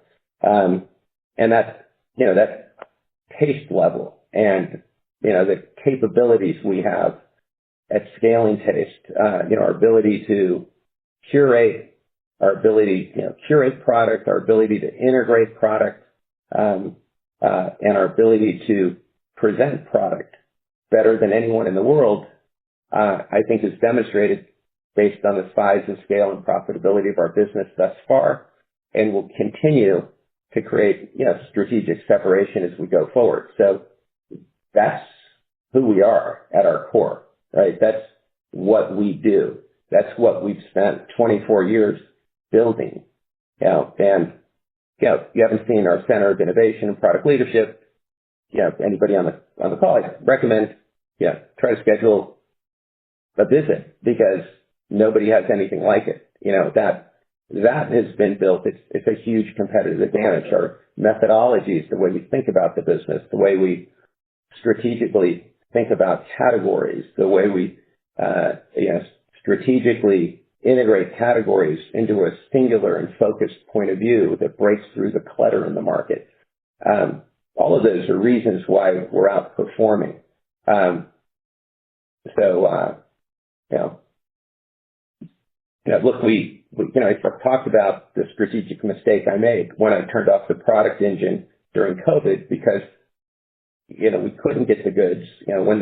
And that taste level and, the capabilities we have at scaling taste, our ability to curate, curate product, our ability to integrate product, and our ability to present product better than anyone in the world, I think is demonstrated based on the size and scale and profitability of our business thus far, and will continue to create, strategic separation as we go forward. So that's who we are at our core, right? That's what we do. That's what we've spent 24 years building. And you haven't seen our Center of Innovation and Product Leadership. Anybody on the call, I recommend, try to schedule a visit because nobody has anything like it. That has been built. It's a huge competitive advantage. Our methodologies, the way we think about the business, the way we strategically think about categories, the way we, strategically integrate categories into a singular and focused point of view that breaks through the clutter in the market. All of those are reasons why we're outperforming. Look, I talked about the strategic mistake I made when I turned off the product engine during COVID because, we couldn't get the goods. When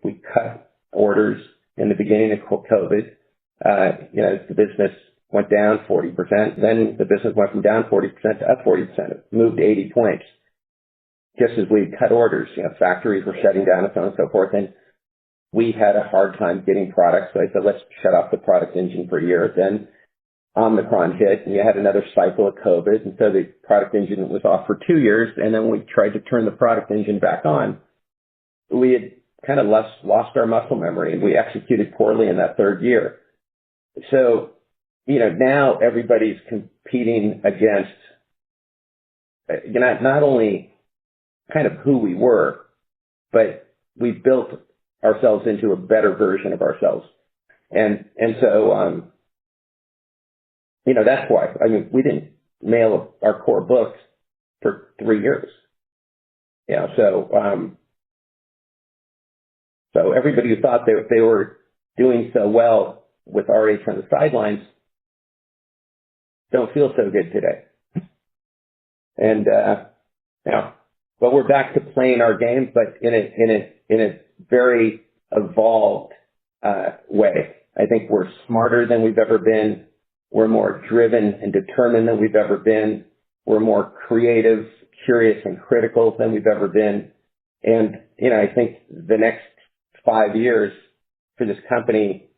we cut orders in the beginning of COVID, the business went down 40%. Then the business went from down 40% to up 40%. It moved 80 points. Just as we cut orders, factories were shutting down and so on and so forth. And we had a hard time getting products. So I said, let's shut off the product engine for a year. Then Omicron hit and you had another cycle of COVID. And so the product engine was off for 2 years. And then we tried to turn the product engine back on. We had kind of lost our muscle memory and we executed poorly in that third year. So, now everybody's competing against, not only kind of who we were, but we built ourselves into a better version of ourselves. And so, that's why. I mean, we didn't mail our core books for 3 years. So everybody who thought they were doing so well with RH on the sidelines don't feel so good today. And, but we're back to playing our game, but in a very evolved way. I think we're smarter than we've ever been. We're more driven and determined than we've ever been. We're more creative, curious, and critical than we've ever been. And, I think the next 5 years for this company,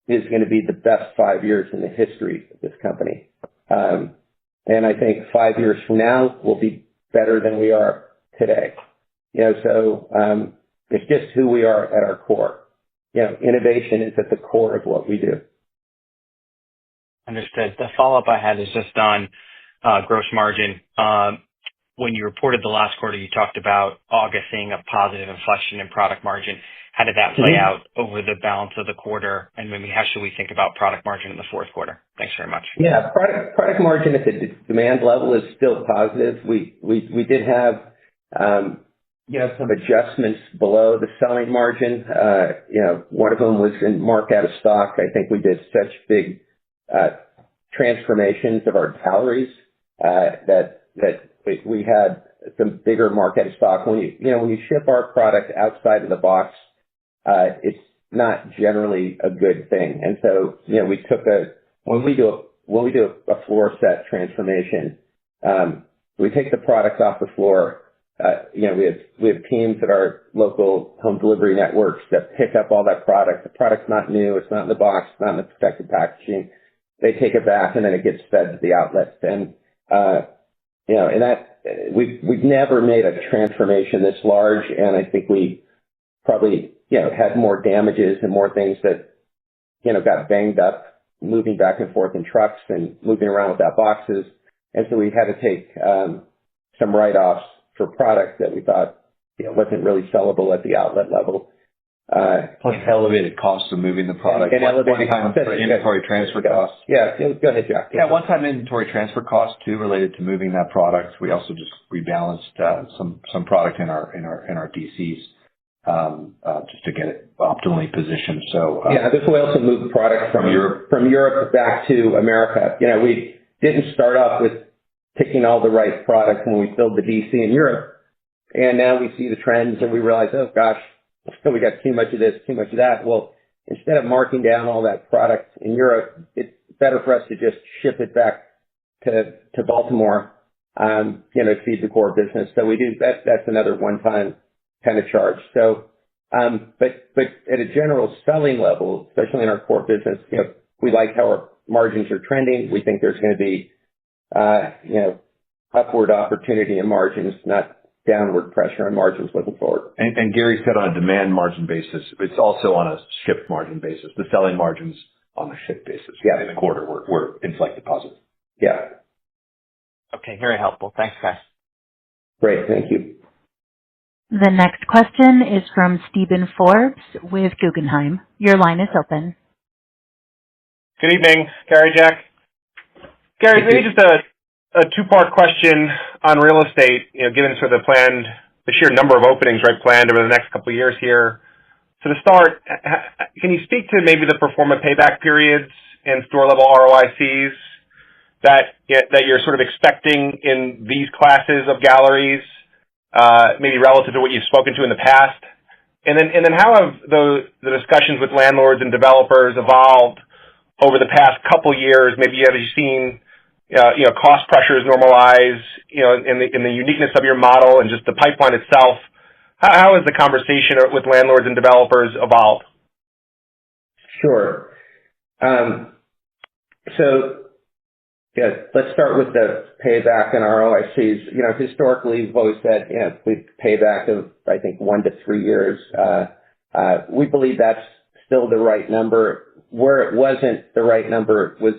is going to be the best 5 years in the history of this company. And I think 5 years from now will be better than we are today. So it's just who we are at our core. Innovation is at the core of what we do. Understood. The follow-up I had is just on gross margin. When you reported the last quarter, you talked about August seeing a positive inflection in product margin. How did that play out over the balance of the quarter? And maybe how should we think about product margin in the fourth quarter? Thanks very much. Yeah, product margin at the demand level is still positive. We did have some adjustments below the selling margin. One of them was in mark out of stock. I think we did such big transformations of our galleries that we had some bigger mark out of stock. When you ship our product outside of the box, it's not generally a good thing. And so we took when we do a floor set transformation, we take the product off the floor. We have teams at our local home delivery networks that pick up all that product. The product's not new. It's not in the box. It's not in the protected packaging. They take it back and then it gets fed to the outlets. And and that we've never made a transformation this large. And I think we probably had more damages and more things that got banged up moving back and forth in trucks and moving around without boxes. And so we had to take some write-offs for product that we thought wasn't really sellable at the outlet level. Plus elevated costs of moving the product. And elevated inventory transfer costs. Yeah, go ahead, Jack. Yeah, one-time inventory transfer costs too related to moving that product. We also just rebalanced some product in our DCs just to get it optimally positioned. So this way also moved product from Europe back to America. We didn't start off with picking all the right product when we filled the DC in Europe. And now we see the trends and we realize, oh gosh, we got too much of this, too much of that. Well, instead of marking down all that product in Europe, it's better for us to just ship it back to Baltimore, to feed the core business. So we do that. That's another one-time kind of charge. So, but at a general selling level, especially in our core business, we like how our margins are trending. We think there's going to be upward opportunity in margins, not downward pressure on margins looking forward. And Gary said on a demand margin basis, it's also on a shipped margin basis. The selling margins on a shipped basis in the quarter were inflected positive. Yeah. Okay, very helpful. Thanks, guys. Great, thank you. The next question is from Steven Forbes with Guggenheim. Your line is open. Good evening, Gary, Jack. Gary, maybe just a two-part question on real estate, given sort of the sheer number of openings, planned over the next couple of years here. So to start, can you speak to maybe the pro forma payback periods and store-level ROICs that you're sort of expecting in these classes of galleries, maybe relative to what you've spoken to in the past? And then how have the discussions with landlords and developers evolved over the past couple years? Maybe have you seen cost pressures normalize, in the uniqueness of your model and just the pipeline itself? How has the conversation with landlords and developers evolved? Sure. Let's start with the payback and ROICs. Historically, we've always said, we payback of, I think, 1 to 3 years. We believe that's still the right number. Where it wasn't the right number was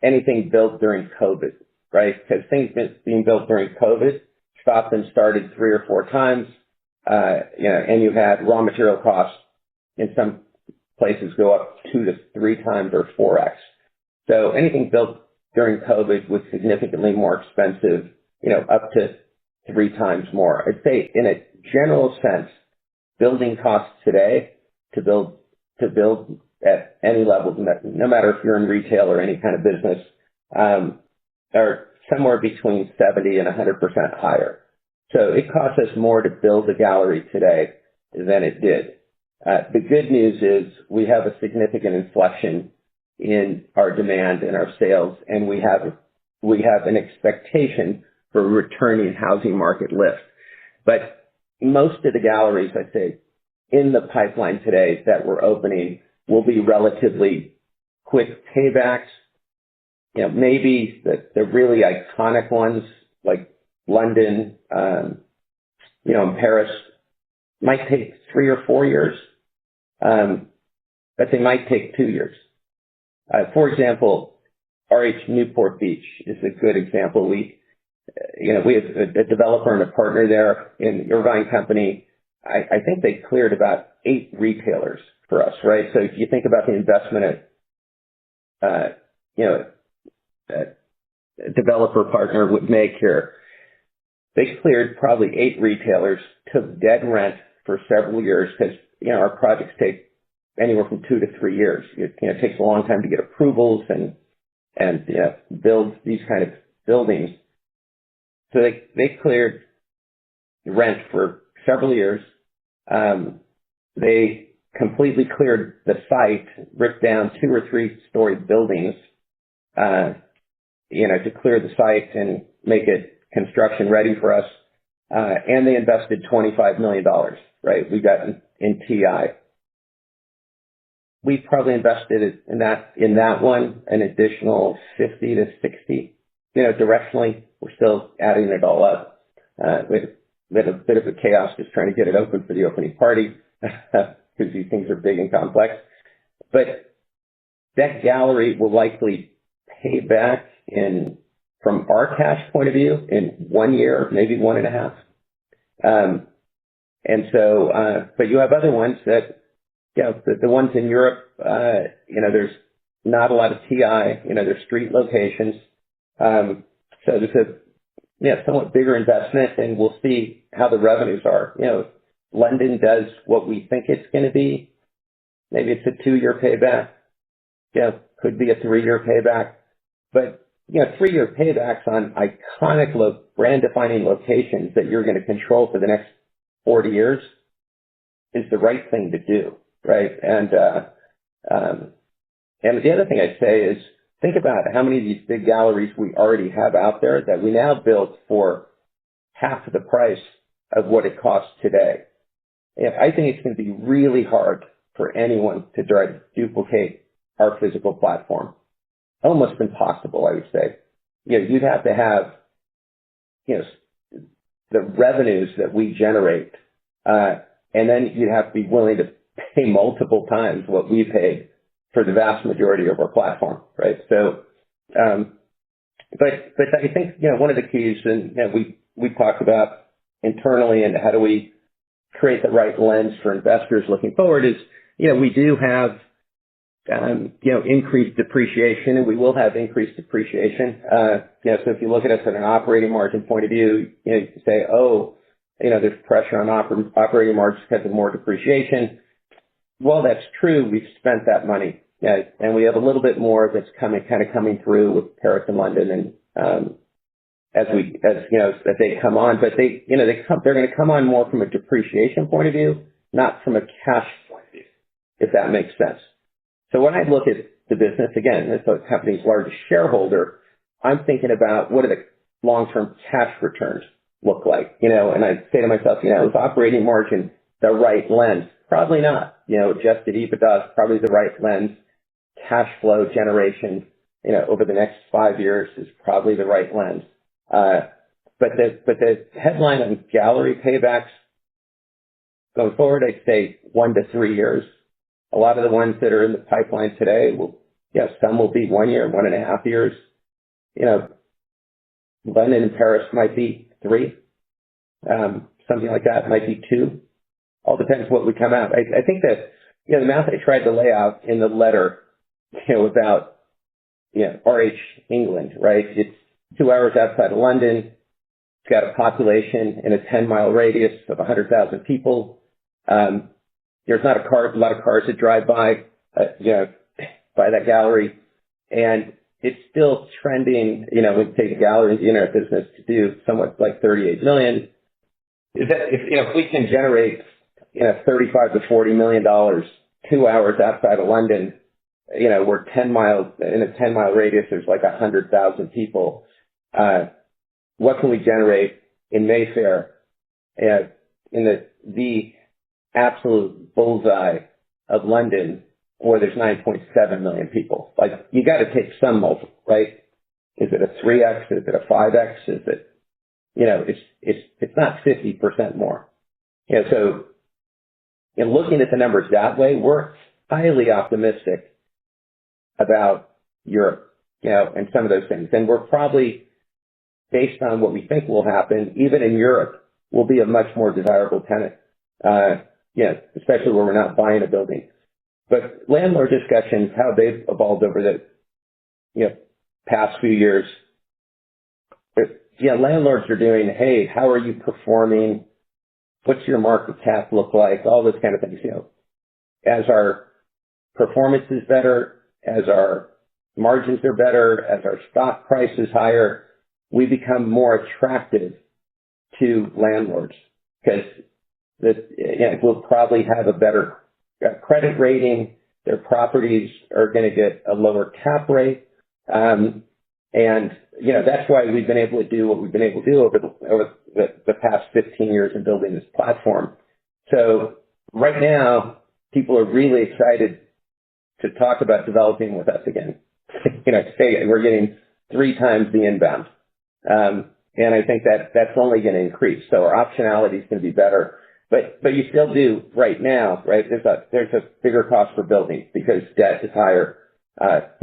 anything built during COVID, right? Because things being built during COVID stopped and started 3 or 4 times, and you had raw material costs in some places go up 2 to 3 times or 4x. So anything built during COVID was significantly more expensive, up to 3 times more. I'd say in a general sense, building costs today to build at any level, no matter if you're in retail or any kind of business, are somewhere between 70 and 100% higher. So it costs us more to build a gallery today than it did. The good news is we have a significant inflection in our demand and our sales, and we have an expectation for a returning housing market lift. But most of the galleries, I'd say, in the pipeline today that we're opening will be relatively quick paybacks. Maybe the really iconic ones like London, and Paris might take 3 or 4 years, but they might take 2 years. For example, RH Newport Beach is a good example. We have a developer and a partner there in Irvine Company. I think they cleared about 8 retailers for us, right? So if you think about the investment a developer partner would make here, they cleared probably 8 retailers, took dead rent for several years because, our projects take anywhere from 2 to 3 years. It takes a long time to get approvals and build these kind of buildings. So they cleared rent for several years. They completely cleared the site, ripped down 2 or 3 story buildings, to clear the site and make it construction ready for us. And they invested $25 million, right? We got in TI. We probably invested in that one an additional 50 to 60. Directionally, we're still adding it all up. We had a bit of a chaos just trying to get it open for the opening party because these things are big and complex. But that gallery will likely pay back from our cash point of view in 1 year, maybe 1.5. But you have other ones that, the ones in Europe, there's not a lot of TI, there's street locations. So there's a somewhat bigger investment, and we'll see how the revenues are. London does what we think it's going to be. Maybe it's a 2-year payback. Could be a 3-year payback. But 3-year paybacks on iconic brand-defining locations that you're going to control for the next 40 years is the right thing to do, right? And the other thing I'd say is think about how many of these big galleries we already have out there that we now built for half of the price of what it costs today. I think it's going to be really hard for anyone to try to duplicate our physical platform. Almost impossible, I would say. You'd have to have, the revenues that we generate, and then you'd have to be willing to pay multiple times what we paid for the vast majority of our platform, right? So, but I think, one of the keys, and we talked about internally and how do we create the right lens for investors looking forward is, we do have, increased depreciation, and we will have increased depreciation. So if you look at us at an operating margin point of view, you can say, there's pressure on operating margins because of more depreciation. Well, that's true. We've spent that money, and we have a little bit more that's coming through with Paris and London, and as they come on, but they're going to come on more from a depreciation point of view, not from a cash point of view, if that makes sense. So when I look at the business, again, as the company's largest shareholder, I'm thinking about what do the long-term cash returns look like, and I say to myself, is operating margin the right lens? Probably not. Adjusted EBITDA is probably the right lens. Cash flow generation, over the next 5 years is probably the right lens. But the headline on gallery paybacks going forward, I'd say 1 to 3 years. A lot of the ones that are in the pipeline today some will be 1 year, 1.5 years. London and Paris might be 3. Something like that might be 2. All depends what we come out. I think that, the math I tried to lay out in the letter, about, RH England, right? It's 2 hours outside of London. It's got a population in a 10-mile radius of 100,000 people. There's not a lot of cars that drive by that gallery, and it's still trending. We take a gallery in the internet business to do somewhat like $38 million. Is that if we can generate $35 to $40 million 2 hours outside of London, we're 10 miles in a 10-mile radius. There's like 100,000 people. What can we generate in Mayfair? In the absolute bullseye of London, or there's 9.7 million people. Like, you got to take some multiple, right? Is it a 3x? Is it a 5x? Is it, it's not 50% more. So in looking at the numbers that way, we're highly optimistic about Europe, and some of those things. And we're probably, based on what we think will happen, even in Europe, will be a much more desirable tenant, especially where we're not buying a building. But landlord discussions, how they've evolved over the past few years, landlords are doing, hey, how are you performing? What's your market cap look like? All those kind of things. As our performance is better, as our margins are better, as our stock price is higher, we become more attractive to landlords because we'll probably have a better credit rating. Their properties are going to get a lower cap rate. And that's why we've been able to do what we've been able to do over the past 15 years in building this platform. So right now, people are really excited to talk about developing with us again. Say we're getting 3 times the inbound. And I think that's only going to increase. So our optionality is going to be better. But you still do right now, right? There's a bigger cost for building because debt is higher, et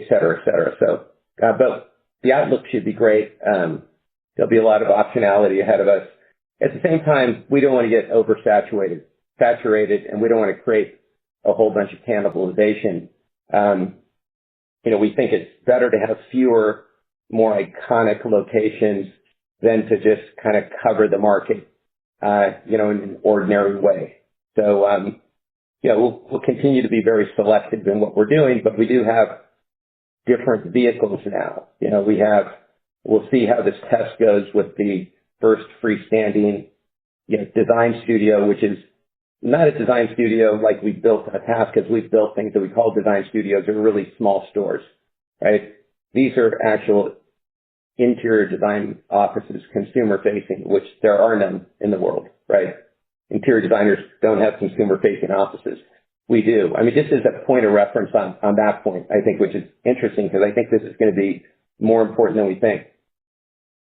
cetera, et cetera. So, but the outlook should be great. There'll be a lot of optionality ahead of us. At the same time, we don't want to get saturated, and we don't want to create a whole bunch of cannibalization. We think it's better to have fewer, more iconic locations than to just kind of cover the market, in an ordinary way. So, we'll continue to be very selective in what we're doing, but we do have different vehicles now. We'll see how this test goes with the first freestanding, design studio, which is not a design studio like we built in the past, because we've built things that we call design studios. They're really small stores, right? These are actual interior design offices, consumer facing, which there are none in the world, right? Interior designers don't have consumer facing offices. We do. I mean, just as a point of reference on that point, I think, which is interesting because I think this is going to be more important than we think.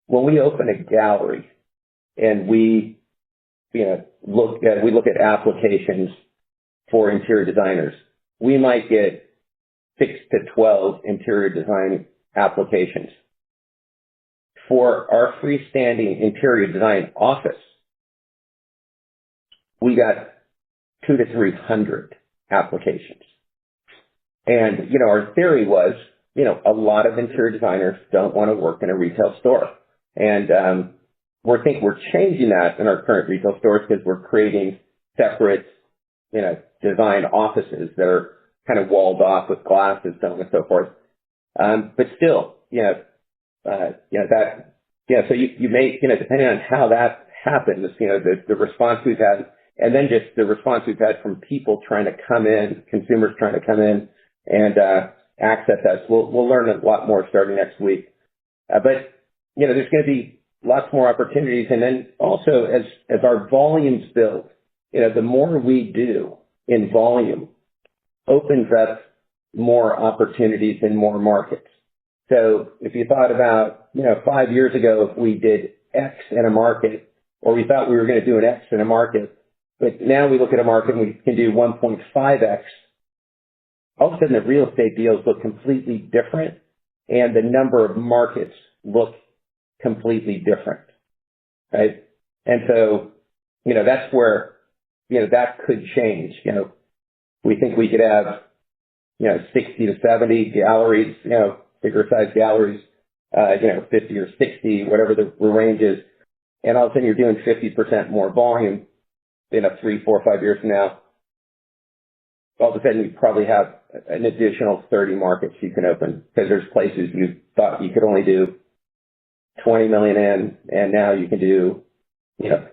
When we open a gallery and we look at applications for interior designers, we might get 6 to 12 interior design applications. For our freestanding interior design office, we got 200 to 300 applications. And, our theory was, a lot of interior designers don't want to work in a retail store. And we're changing that in our current retail stores because we're creating separate, design offices that are kind of walled off with glass and so on and so forth. But still, so you may, depending on how that happens, the response we've had, and then just the response we've had from people trying to come in, consumers trying to come in and access us. We'll learn a lot more starting next week. But there's going to be lots more opportunities, and then also as our volumes build, the more we do in volume opens up more opportunities in more markets. So if you thought about, 5 years ago, if we did X in a market, or we thought we were going to do an X in a market, but now we look at a market and we can do 1.5X, all of a sudden the real estate deals look completely different and the number of markets look completely different, right? And so, that's where, that could change. We think we could have, 60 to 70 galleries, bigger size galleries, 50 or 60, whatever the range is. And all of a sudden you're doing 50% more volume in 3, 4, 5 years from now. All of a sudden you probably have an additional 30 markets you can open because there's places you thought you could only do 20 million in, and now you can do,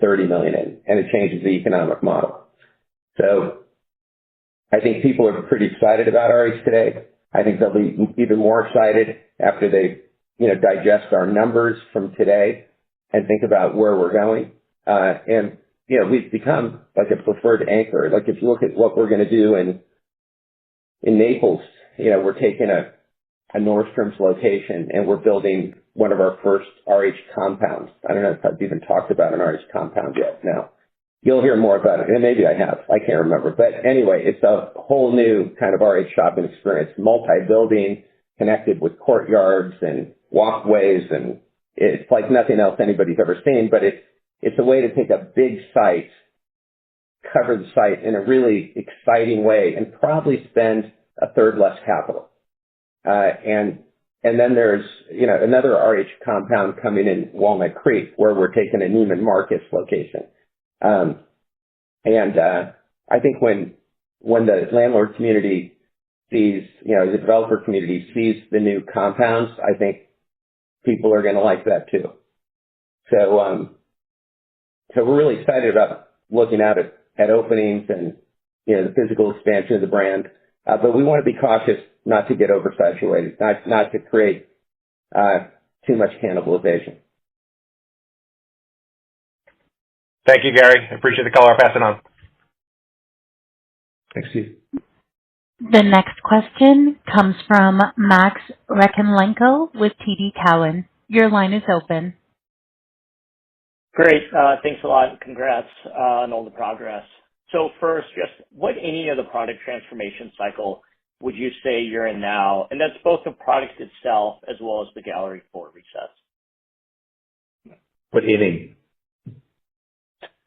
30 million in, and it changes the economic model. So I think people are pretty excited about RH today. I think they'll be even more excited after they, digest our numbers from today and think about where we're going. And we've become like a preferred anchor. Like if you look at what we're going to do in in Naples, we're taking a Nordstrom's location and we're building one of our first RH compounds. I don't know if I've even talked about an RH compound yet. Now, you'll hear more about it. And maybe I have. I can't remember. But anyway, it's a whole new kind of RH shopping experience, multi-building, connected with courtyards and walkways. And it's like nothing else anybody's ever seen. But it's a way to take a big site, cover the site in a really exciting way, and probably spend a third less capital. And then there's, another RH compound coming in Walnut Creek where we're taking a Neiman Marcus location. I think when the landlord community sees, the developer community sees the new compounds, I think people are going to like that too. So we're really excited about looking at openings and, the physical expansion of the brand. But we want to be cautious not to get oversaturated, not to create too much cannibalization. Thank you, Gary. I appreciate the call. I'll pass it on. Thanks, Steve. The next question comes from Max Rekenlenko with TD Cowen. Your line is open. Great. Thanks a lot. Congrats on all the progress. So first, just what inning of the product transformation cycle would you say you're in now? And that's both the product itself as well as the gallery floor resets. What inning?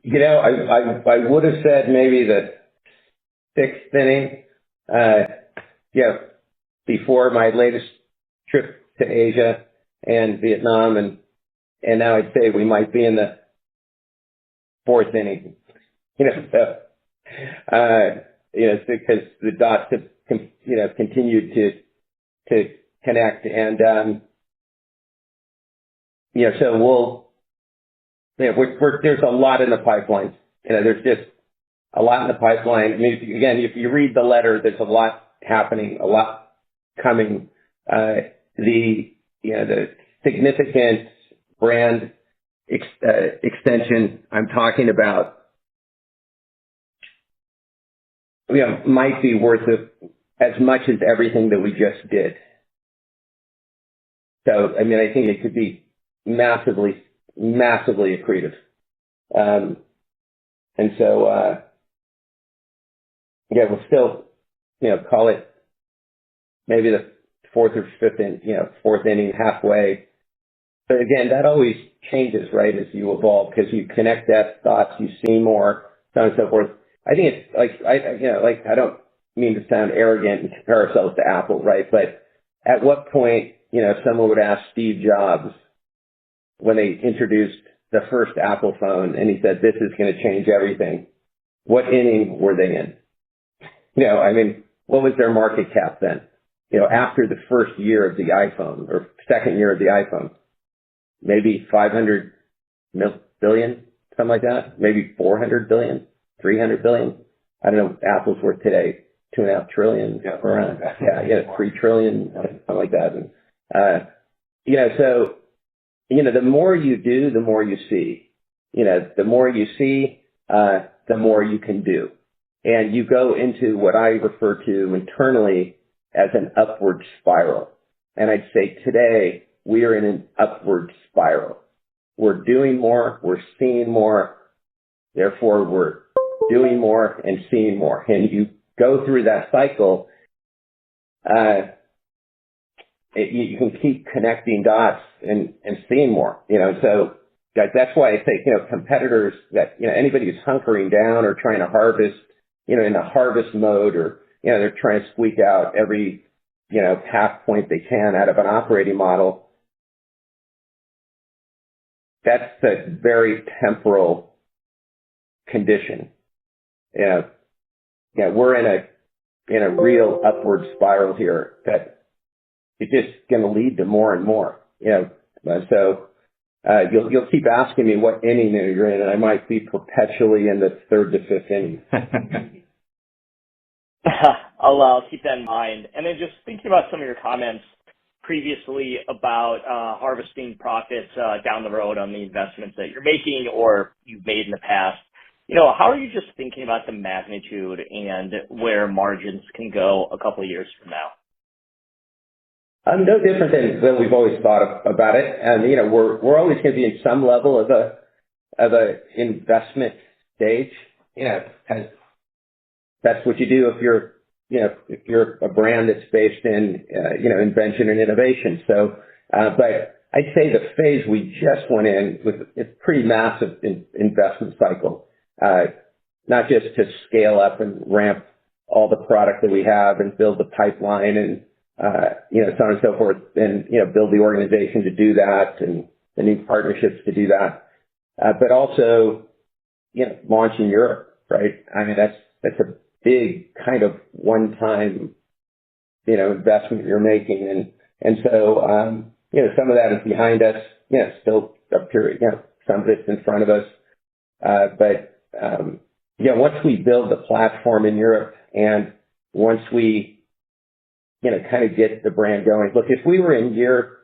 I would have said maybe the sixth inning, before my latest trip to Asia and Vietnam, and now I'd say we might be in the fourth inning. Because the dots have continued to connect, and so there's a lot in the pipeline. There's just a lot in the pipeline. I mean, again, if you read the letter, there's a lot happening, a lot coming. The significant brand extension I'm talking about, might be worth as much as everything that we just did. So, I mean, I think it could be massively accretive. And so, we'll still, call it maybe the fourth inning, halfway. But again, that always changes, right, as you evolve, because you connect that dots, you see more, so on and so forth. I think it's I don't mean to sound arrogant and compare ourselves to Apple, right? But at what point, someone would ask Steve Jobs when they introduced the first Apple phone and he said, this is going to change everything. What inning were they in? I mean, what was their market cap then? After the first year of the iPhone or second year of the iPhone, maybe 500 billion, something like that. Maybe 400 billion. 300 billion. I don't know what Apple's worth today. 2.5 trillion. Around. 3 trillion, something like that. And, so, the more you do, the more you see. The more you see, the more you can do. And you go into what I refer to internally as an upward spiral. And I'd say today we are in an upward spiral. We're doing more, we're seeing more, therefore we're doing more and seeing more. And you go through that cycle, you can keep connecting dots and seeing more, so guys, that's why I say, competitors that, anybody who's hunkering down or trying to harvest, in a harvest mode, or, they're trying to squeak out every, half point they can out of an operating model. That's a very temporal condition. We're in a real upward spiral here that it's just going to lead to more and more. So you'll keep asking me what inning you're in, and I might be perpetually in the third to fifth inning. I'll keep that in mind. And then just thinking about some of your comments previously about harvesting profits down the road on the investments that you're making or you've made in the past. how are you just thinking about the magnitude and where margins can go a couple of years from now? No different than we've always thought about it. And, we're always going to be in some level of a investment stage. That's what you do if you're a brand that's based in, invention and innovation. So, but I'd say the phase we just went in was a pretty massive investment cycle, not just to scale up and ramp all the product that we have and build the pipeline and, so on and so forth, and, build the organization to do that and the new partnerships to do that. But also, launch in Europe, right? I mean, that's a big kind of one-time, investment you're making. And so, some of that is behind us, still a period, some of it's in front of us. But once we build the platform in Europe and once we, kind of get the brand going. Look, if we were in year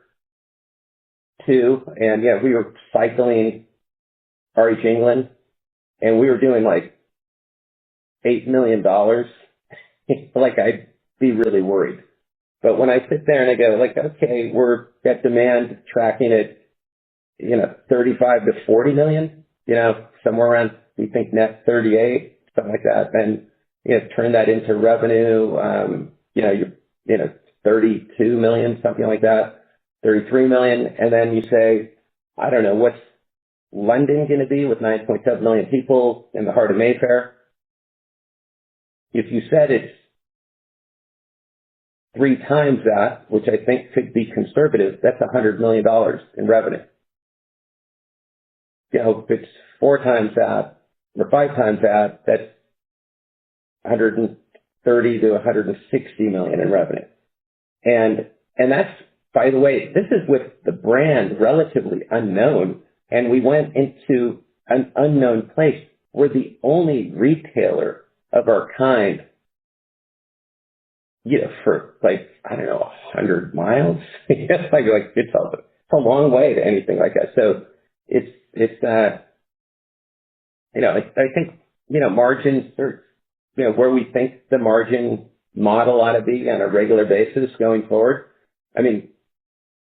2 and, we were cycling RH England and we were doing like $8 million, like I'd be really worried. But when I sit there and I go like, okay, we're got demand tracking at, 35 to 40 million, somewhere around, we think net 38, something like that. And, turn that into revenue, 32 million, something like that, 33 million. And then you say, I don't know, what's London going to be with 9.7 million people in the heart of Mayfair? If you said it's 3 times that, which I think could be conservative, that's $100 million in revenue. If it's 4 times that or 5 times that, that's 130 to 160 million in revenue. And that's, by the way, this is with the brand relatively unknown, and we went into an unknown place. We're the only retailer of our kind, for like, I don't know, 100 miles. It's a long way to anything like that. So I think, margins are, where we think the margin model ought to be on a regular basis going forward. I mean,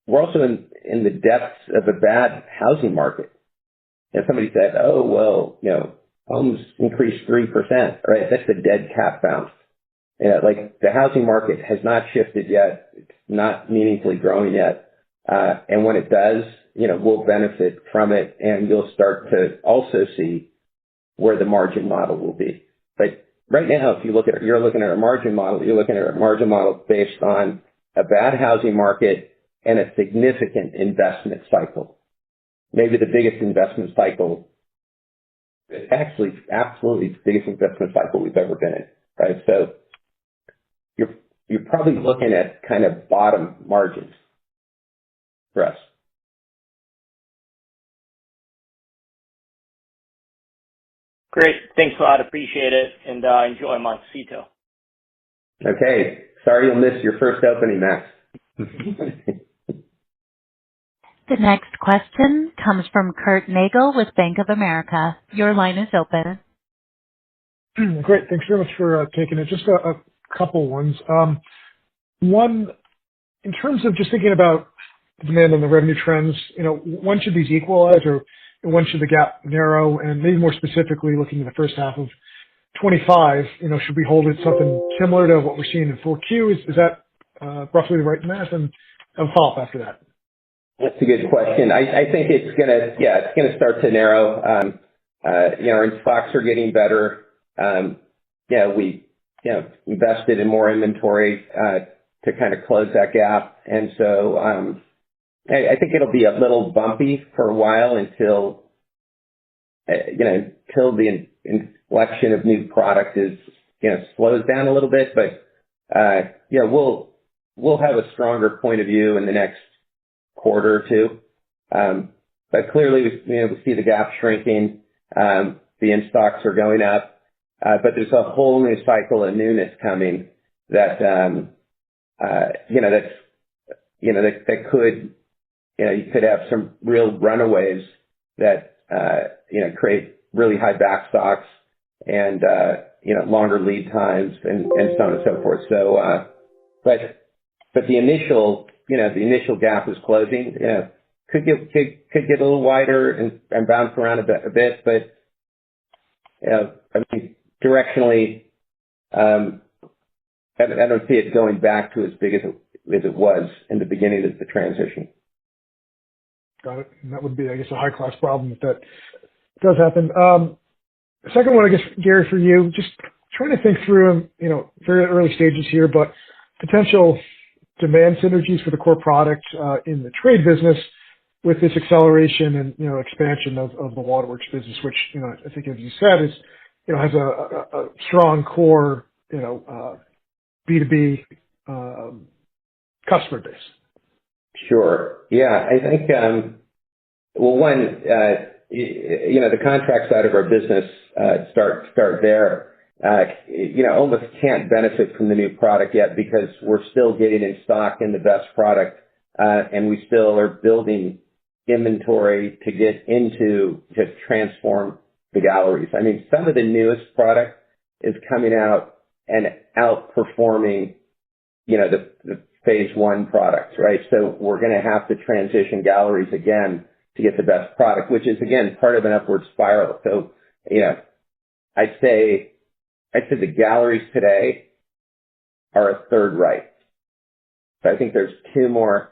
we're also in the depths of a bad housing market. And somebody said, oh, well, homes increased 3%, right? That's a dead cat bounce. Like the housing market has not shifted yet. It's not meaningfully growing yet. And when it does, we'll benefit from it, and you'll start to also see where the margin model will be. But right now, if you're looking at a margin model, you're looking at a margin model based on a bad housing market and a significant investment cycle. Maybe the biggest investment cycle, actually, absolutely the biggest investment cycle we've ever been in, right? So you're probably looking at kind of bottom margins for us. Great. Thanks a lot. Appreciate it. And enjoy Montecito. Okay. Sorry you'll miss your first opening, Max. The next question comes from Kurt Nagel with Bank of America. Your line is open. Great. Thanks very much for taking it. Just a couple ones. One, in terms of just thinking about demand and the revenue trends, when should these equalize, or when should the gap narrow? And maybe more specifically, looking at the first half of 25, should we hold it something similar to what we're seeing in 4Q? Is that roughly the right math? And I'll follow up after that. That's a good question. I think it's gonna start to narrow. Our stocks are getting better. We invested in more inventory to kind of close that gap, and so I think it'll be a little bumpy for a while until the inflection of new product slows down a little bit. But we'll have a stronger point of view in the next quarter or two. But clearly, we see the gap shrinking. The in-stocks are going up. But there's a whole new cycle of newness coming that could, you could have some real runaways that, create really high back stocks and, longer lead times and so on and so forth. So, but the initial gap is closing. Could get a little wider and bounce around a bit, but directionally, I don't see it going back to as big as it was in the beginning of the transition. Got it. And that would be, I guess, a high class problem if that does happen. Second one, I guess, Gary, for you, just trying to think through, very early stages here, but potential demand synergies for the core product in the trade business with this acceleration and, expansion of the Waterworks business, which, I think, as you said, is, has a strong core, B2B customer base. Sure. Yeah, I think, one, the contract side of our business, start there, almost can't benefit from the new product yet because we're still getting in stock in the best product, and we still are building inventory to transform the galleries. I mean, some of the newest product is coming out and outperforming, the phase one products, right? So we're going to have to transition galleries again to get the best product, which is, again, part of an upward spiral. So, I'd say the galleries today are a third right. So I think there's two more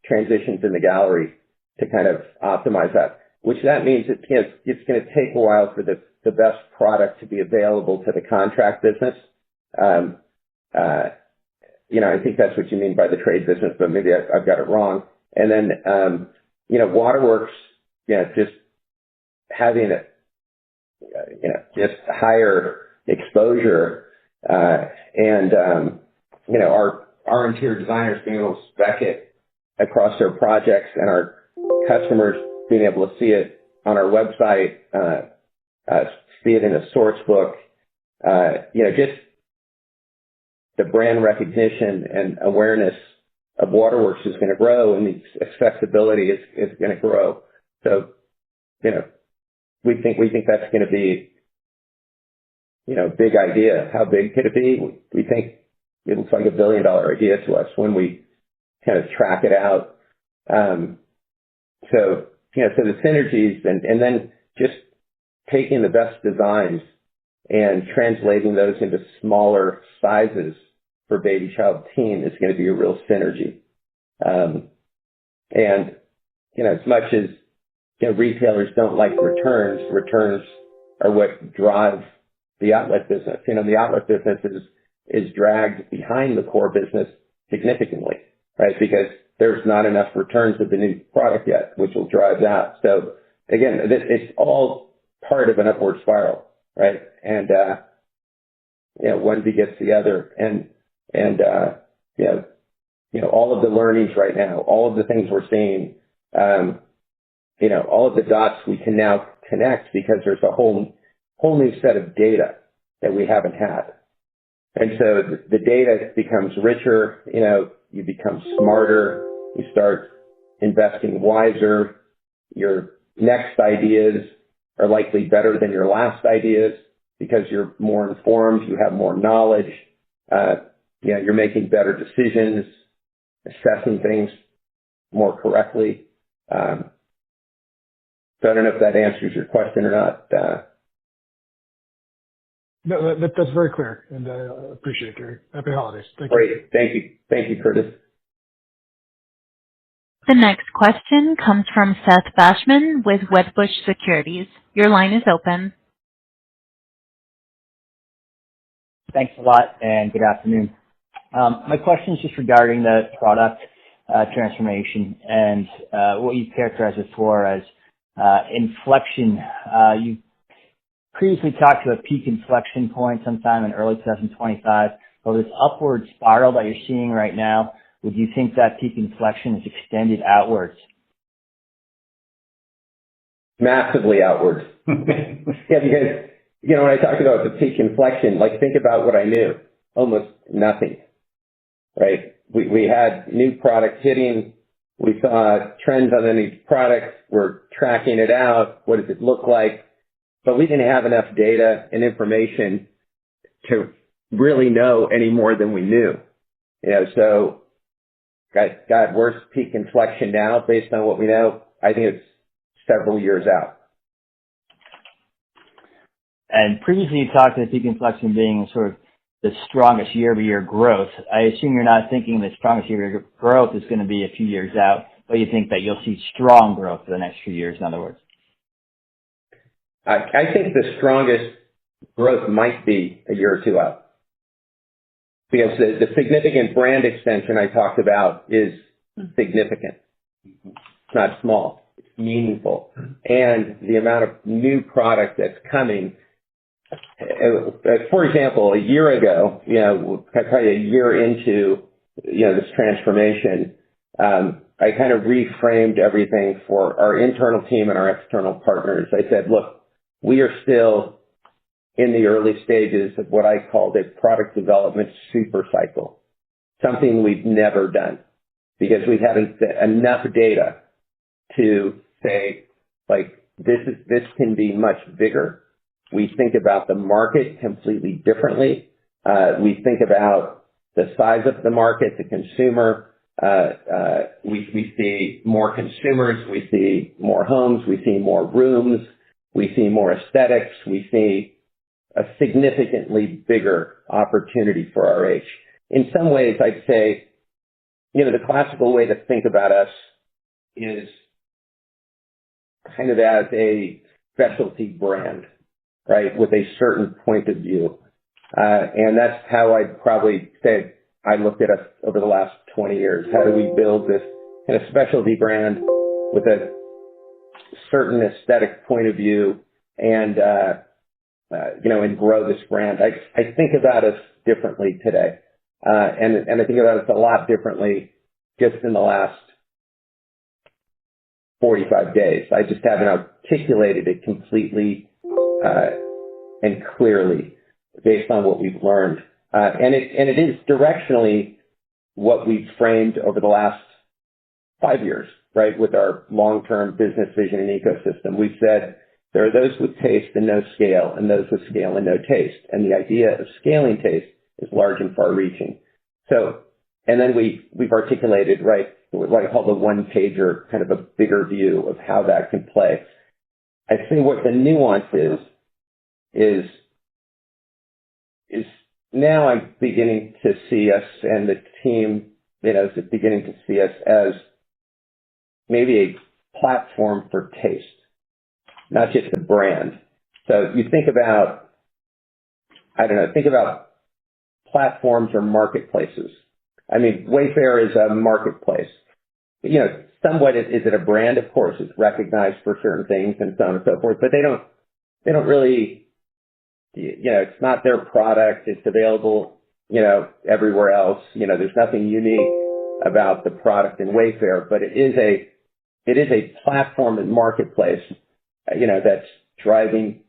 transitions in the gallery to kind of optimize that, which that means it's going to take a while for the best product to be available to the contract business. I think that's what you mean by the trade business, but maybe I've got it wrong. And then, Waterworks, just having just higher exposure, and, our interior designers being able to spec it across their projects and our customers being able to see it on our website, see it in a source book, just the brand recognition and awareness of Waterworks is going to grow, and the accessibility is going to grow. So, we think that's going to be, a big idea. How big could it be? We think it looks like $1 billion idea to us when we kind of track it out. So the synergies and then just taking the best designs and translating those into smaller sizes for baby, child, teen is going to be a real synergy. And, as much as, retailers don't like returns are what drive the outlet business. The outlet business is dragged behind the core business significantly, right? Because there's not enough returns of the new product yet, which will drive that. So again, it's all part of an upward spiral, right? And, one begets the other. And all of the learnings right now, all of the things we're seeing, all of the dots we can now connect because there's a whole new set of data that we haven't had. And so the data becomes richer, you become smarter, you start investing wiser, your next ideas are likely better than your last ideas because you're more informed, you have more knowledge, you're making better decisions, assessing things more correctly. So I don't know if that answers your question or not. No, that's very clear, and I appreciate it, Gary. Happy holidays. Thank you. Great. Thank you. Thank you, Curtis. The next question comes from Seth Basham with Wedbush Securities. Your line is open. Thanks a lot, and good afternoon. My question is just regarding the product transformation and what you characterize it for as inflection. You previously talked to a peak inflection point sometime in early 2025. So this upward spiral that you're seeing right now, would you think that peak inflection is extended outwards? Massively outwards. Yeah, because, when I talk about the peak inflection, think about what I knew. Almost nothing, right? We had new product hitting, We saw trends on any product. We're tracking it out. What does it look like? But we didn't have enough data and information to really know any more than we knew. So God, where's peak inflection now based on what we know? I think it's several years out. And previously you talked about peak inflection being sort of the strongest year-over-year growth. I assume you're not thinking the strongest year-over-year growth is going to be a few years out, but you think that you'll see strong growth for the next few years, in other words. I think the strongest growth might be a year or two out. Because the significant brand extension I talked about is significant. It's not small. It's meaningful. And the amount of new product that's coming. For example, a year ago, probably a year into, this transformation, I kind of reframed everything for our internal team and our external partners. I said, look, we are still in the early stages of what I called a product development super cycle, something we've never done because we haven't enough data to say, like, this can be much bigger. We think about the market completely differently. We think about the size of the market, the consumer. We see more consumers. We see more homes. We see more rooms. We see more aesthetics. We see a significantly bigger opportunity for RH. In some ways, I'd say, the classical way to think about us is kind of as a specialty brand, right, with a certain point of view. And that's how I'd probably say I looked at us over the last 20 years. How do we build this kind of specialty brand with a certain aesthetic point of view and grow this brand? I think about us differently today. And I think about us a lot differently just in the last 45 days. I just haven't articulated it completely and clearly based on what we've learned. And it is directionally what we've framed over the last 5 years, right, with our long-term business vision and ecosystem. We've said there are those with taste and no scale, and those with scale and no taste. And the idea of scaling taste is large and far-reaching. So, and then we've articulated, right, what I call the one-pager, kind of a bigger view of how that can play. I think what the nuance is now I'm beginning to see us and the team, is beginning to see us as maybe a platform for taste, not just a brand. So you think about, think about platforms or marketplaces. I mean, Wayfair is a marketplace. Somewhat is it a brand? Of course, it's recognized for certain things and so on and so forth, but they don't really, it's not their product. It's available, everywhere else. There's nothing unique about the product in Wayfair, but it is a platform and marketplace, that's driving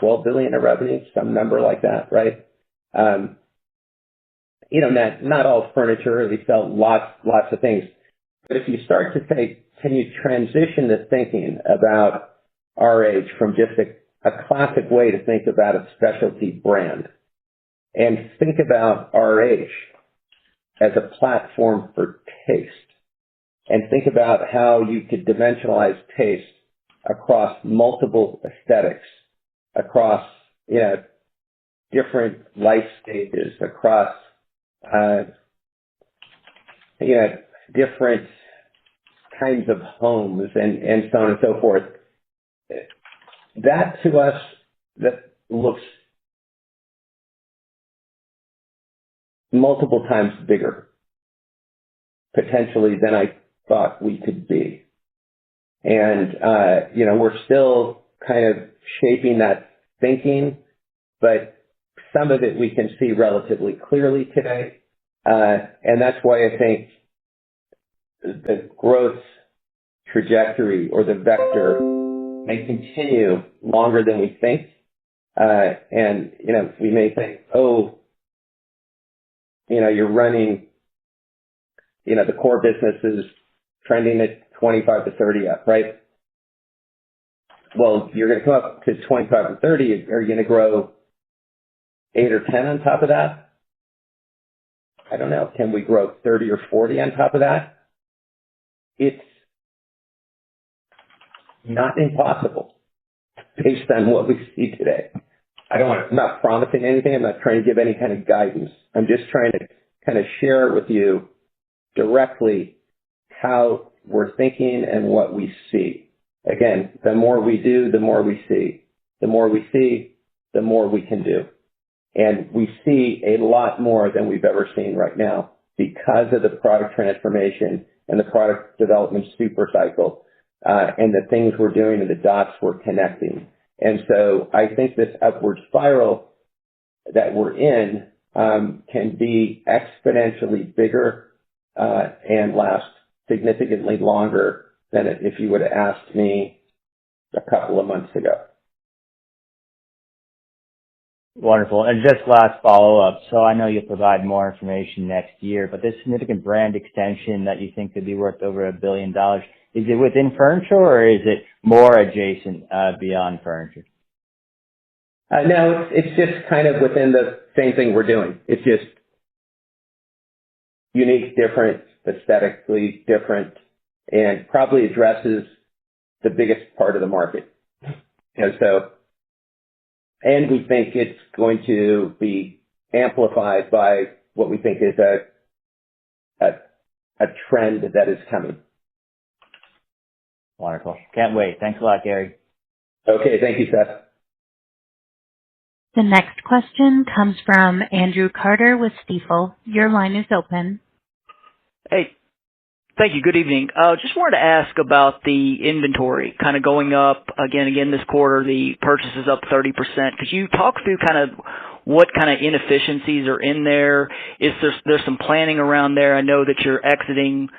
$12 billion of revenue, some number like that, right? Not all furniture. We sell lots of things. But if you start to say, can you transition the thinking about RH from just a classic way to think about a specialty brand and think about RH as a platform for taste and think about how you could dimensionalize taste across multiple aesthetics, across, different life stages, across, different kinds of homes and so on and so forth. That to us, that looks multiple times bigger, potentially, than I thought we could be. And, we're still kind of shaping that thinking, but some of it we can see relatively clearly today. And that's why I think the growth trajectory or the vector may continue longer than we think. And, we may think, you're running, the core business is trending at 25 to 30 up, right? Well, you're going to come up to 25 to 30. Are you going to grow 8 or 10 on top of that? I don't know. Can we grow 30 or 40 on top of that? It's not impossible based on what we see today. I'm not promising anything. I'm not trying to give any kind of guidance. I'm just trying to kind of share with you directly how we're thinking and what we see. Again, the more we do, the more we see. The more we see, the more we can do. And we see a lot more than we've ever seen right now because of the product transformation and the product development super cycle, and the things we're doing and the dots we're connecting. And so I think this upward spiral that we're in can be exponentially bigger and last significantly longer than if you would have asked me a couple of months ago. Wonderful. And just last follow-up. So I know you'll provide more information next year, but this significant brand extension that you think could be worth over $1 billion, is it within furniture or is it more adjacent beyond furniture? No, it's just kind of within the same thing we're doing. It's just unique, different, aesthetically different, and probably addresses the biggest part of the market. And we think it's going to be amplified by what we think is a trend that is coming. Wonderful. Can't wait. Thanks a lot, Gary. Okay. Thank you, Seth. The next question comes from Andrew Carter with Stifel. Your line is open. Hey, thank you. Good evening. Just wanted to ask about the inventory kind of going up again this quarter. The purchase is up 30%. Could you talk through kind of what kind of inefficiencies are in there? Is there's some planning around there? I know that you're exiting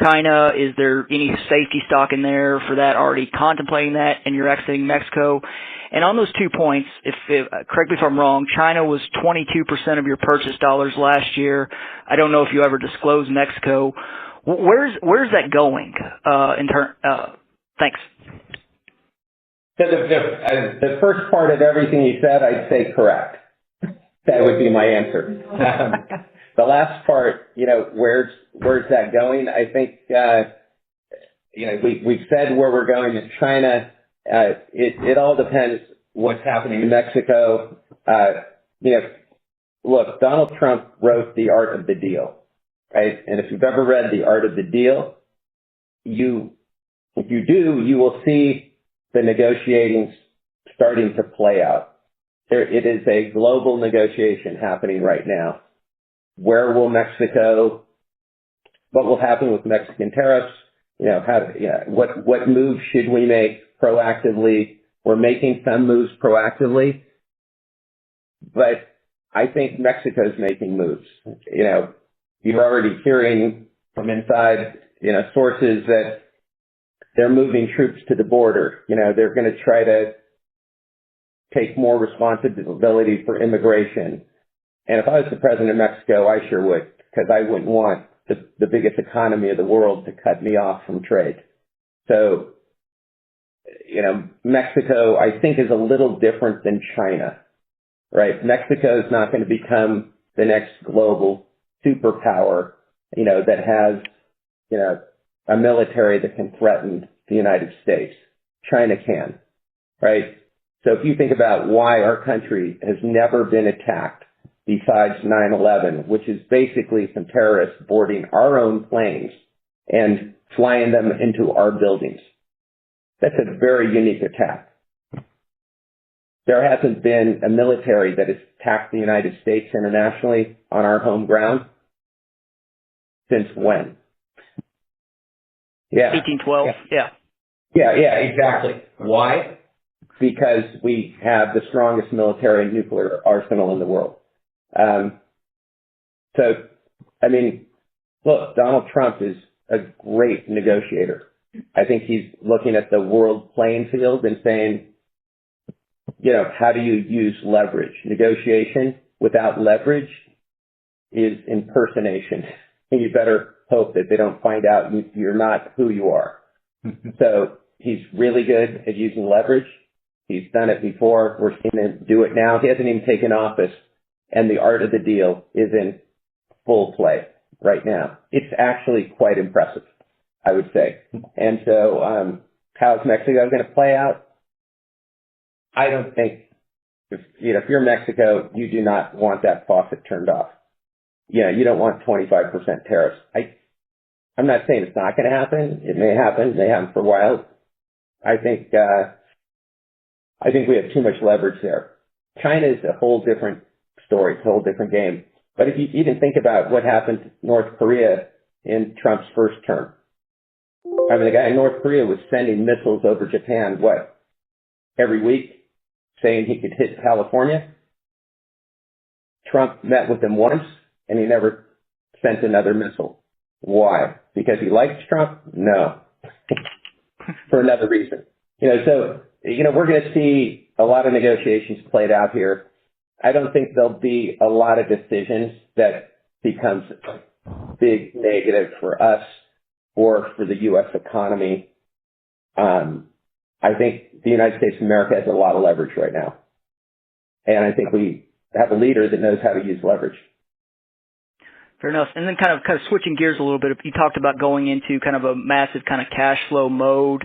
China. Is there any safety stock in there for that, already contemplating that, and you're exiting Mexico? And on those 2 points, correct me if I'm wrong, China was 22% of your purchase dollars last year. I don't know if you ever disclosed Mexico. Where's that going? Thanks. So the first part of everything you said, I'd say correct. That would be my answer. The last part, where's that going? I think, we've said where we're going in China. It all depends what's happening in Mexico. Look, Donald Trump wrote The Art of the Deal, right? And if you've ever read The Art of the Deal, you will see the negotiating starting to play out. It is a global negotiation happening right now. Where will Mexico, what will happen with Mexican tariffs? What moves should we make proactively? We're making some moves proactively, but I think Mexico's making moves. You're already hearing from inside, sources that they're moving troops to the border. They're going to try to take more responsibility for immigration. And if I was the president of Mexico, I sure would, because I wouldn't want the biggest economy of the world to cut me off from trade. So, Mexico, I think, is a little different than China, right? Mexico is not going to become the next global superpower, that has, a military that can threaten the United States. China can, right? So if you think about why our country has never been attacked besides 9/11, which is basically some terrorists boarding our own planes and flying them into our buildings. That's a very unique attack. There hasn't been a military that has attacked the United States internationally on our home ground since when? Yeah. 1812. Yeah. Yeah, exactly. Why? Because we have the strongest military and nuclear arsenal in the world. Look, Donald Trump is a great negotiator. I think he's looking at the world playing field and saying, how do you use leverage? Negotiation without leverage is impersonation. You better hope that they don't find out you're not who you are. So he's really good at using leverage. He's done it before. We're seeing him do it now. He hasn't even taken office, and the art of the deal is in full play right now. It's actually quite impressive, I would say. And so how's Mexico going to play out? I don't think, if you're Mexico, you do not want that faucet turned off. You don't want 25% tariffs. I'm not saying it's not going to happen. It may happen. It may happen for a while. I think we have too much leverage there. China is a whole different story. It's a whole different game. But if you even think about what happened to North Korea in Trump's first term, I mean, the guy in North Korea was sending missiles over Japan, every week, saying he could hit California. Trump met with him once, and he never sent another missile. Why? Because he likes Trump? No. For another reason. So we're going to see a lot of negotiations played out here. I don't think there'll be a lot of decisions that becomes a big negative for us or for the U.S. economy. I think the United States of America has a lot of leverage right now. And I think we have a leader that knows how to use leverage. Fair enough. And then kind of switching gears a little bit, you talked about going into kind of a massive kind of cash flow mode.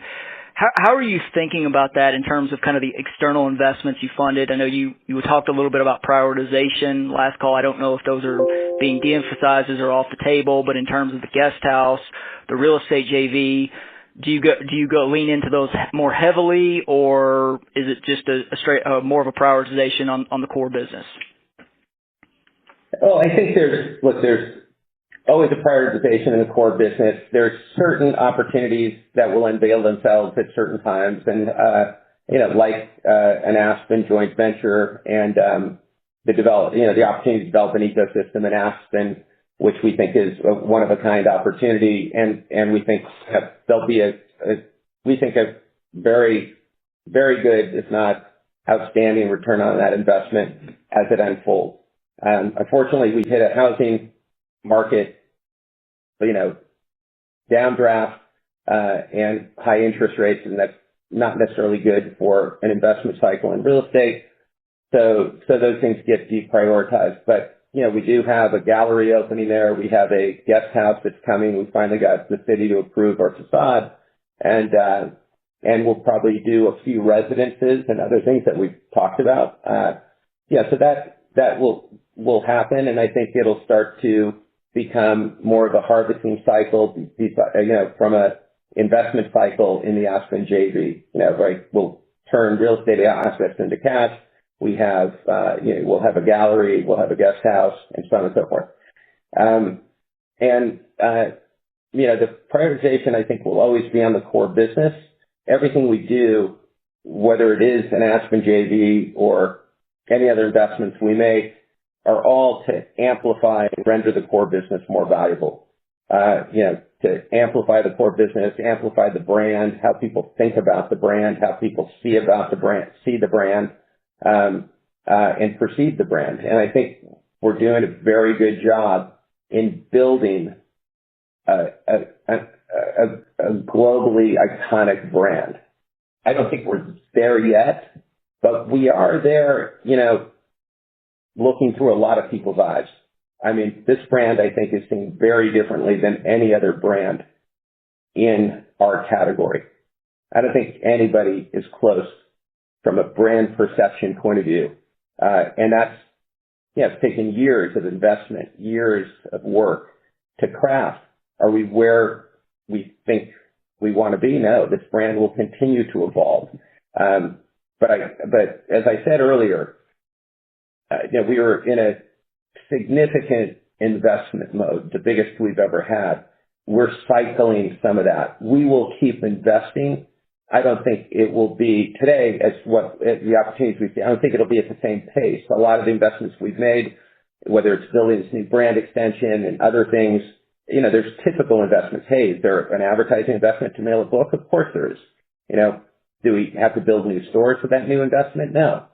How are you thinking about that in terms of kind of the external investments you funded? I know you talked a little bit about prioritization last call. I don't know if those are being de-emphasized or off the table, but in terms of the guest house, the real estate JV, do you go lean into those more heavily, or is it just a straight more of a prioritization on the core business? Well, I think there's always a prioritization in the core business. There's certain opportunities that will unveil themselves at certain times, and like an Aspen joint venture and the opportunity to develop an ecosystem in Aspen, which we think is a one of a kind opportunity, and we think there'll be a very, very good, if not outstanding, return on that investment as it unfolds. Unfortunately, we hit a housing market, downdraft and high interest rates, and that's not necessarily good for an investment cycle in real estate. So those things get deprioritized. But we do have a gallery opening there. We have a guest house that's coming. We finally got the city to approve our facade, and we'll probably do a few residences and other things that we've talked about. So that will happen, and I think it'll start to become more of a harvesting cycle, from a investment cycle in the Aspen JV. We'll turn real estate assets into cash. We have, we'll have a gallery, we'll have a guest house, and so on and so forth. The prioritization, I think, will always be on the core business. Everything we do, whether it is an Aspen JV or any other investments we make, are all to amplify and render the core business more valuable. To amplify the core business, amplify the brand, how people think about the brand, how people see the brand, and perceive the brand. And I think we're doing a very good job in building a globally iconic brand. I don't think we're there yet, but we are there, looking through a lot of people's eyes. I mean, this brand, I think, is seen very differently than any other brand in our category. I don't think anybody is close from a brand perception point of view. And that's, it's taken years of investment, years of work to craft. Are we where we think we want to be? No, this brand will continue to evolve. But as I said earlier, we were in a significant investment mode, the biggest we've ever had. We're cycling some of that. We will keep investing. I don't think it will be today as what the opportunities we see. I don't think it'll be at the same pace. A lot of the investments we've made, whether it's building this new brand extension and other things, there's typical investments. Hey, is there an advertising investment to mail a book? Of course there is. Do we have to build new stores for that new investment? No.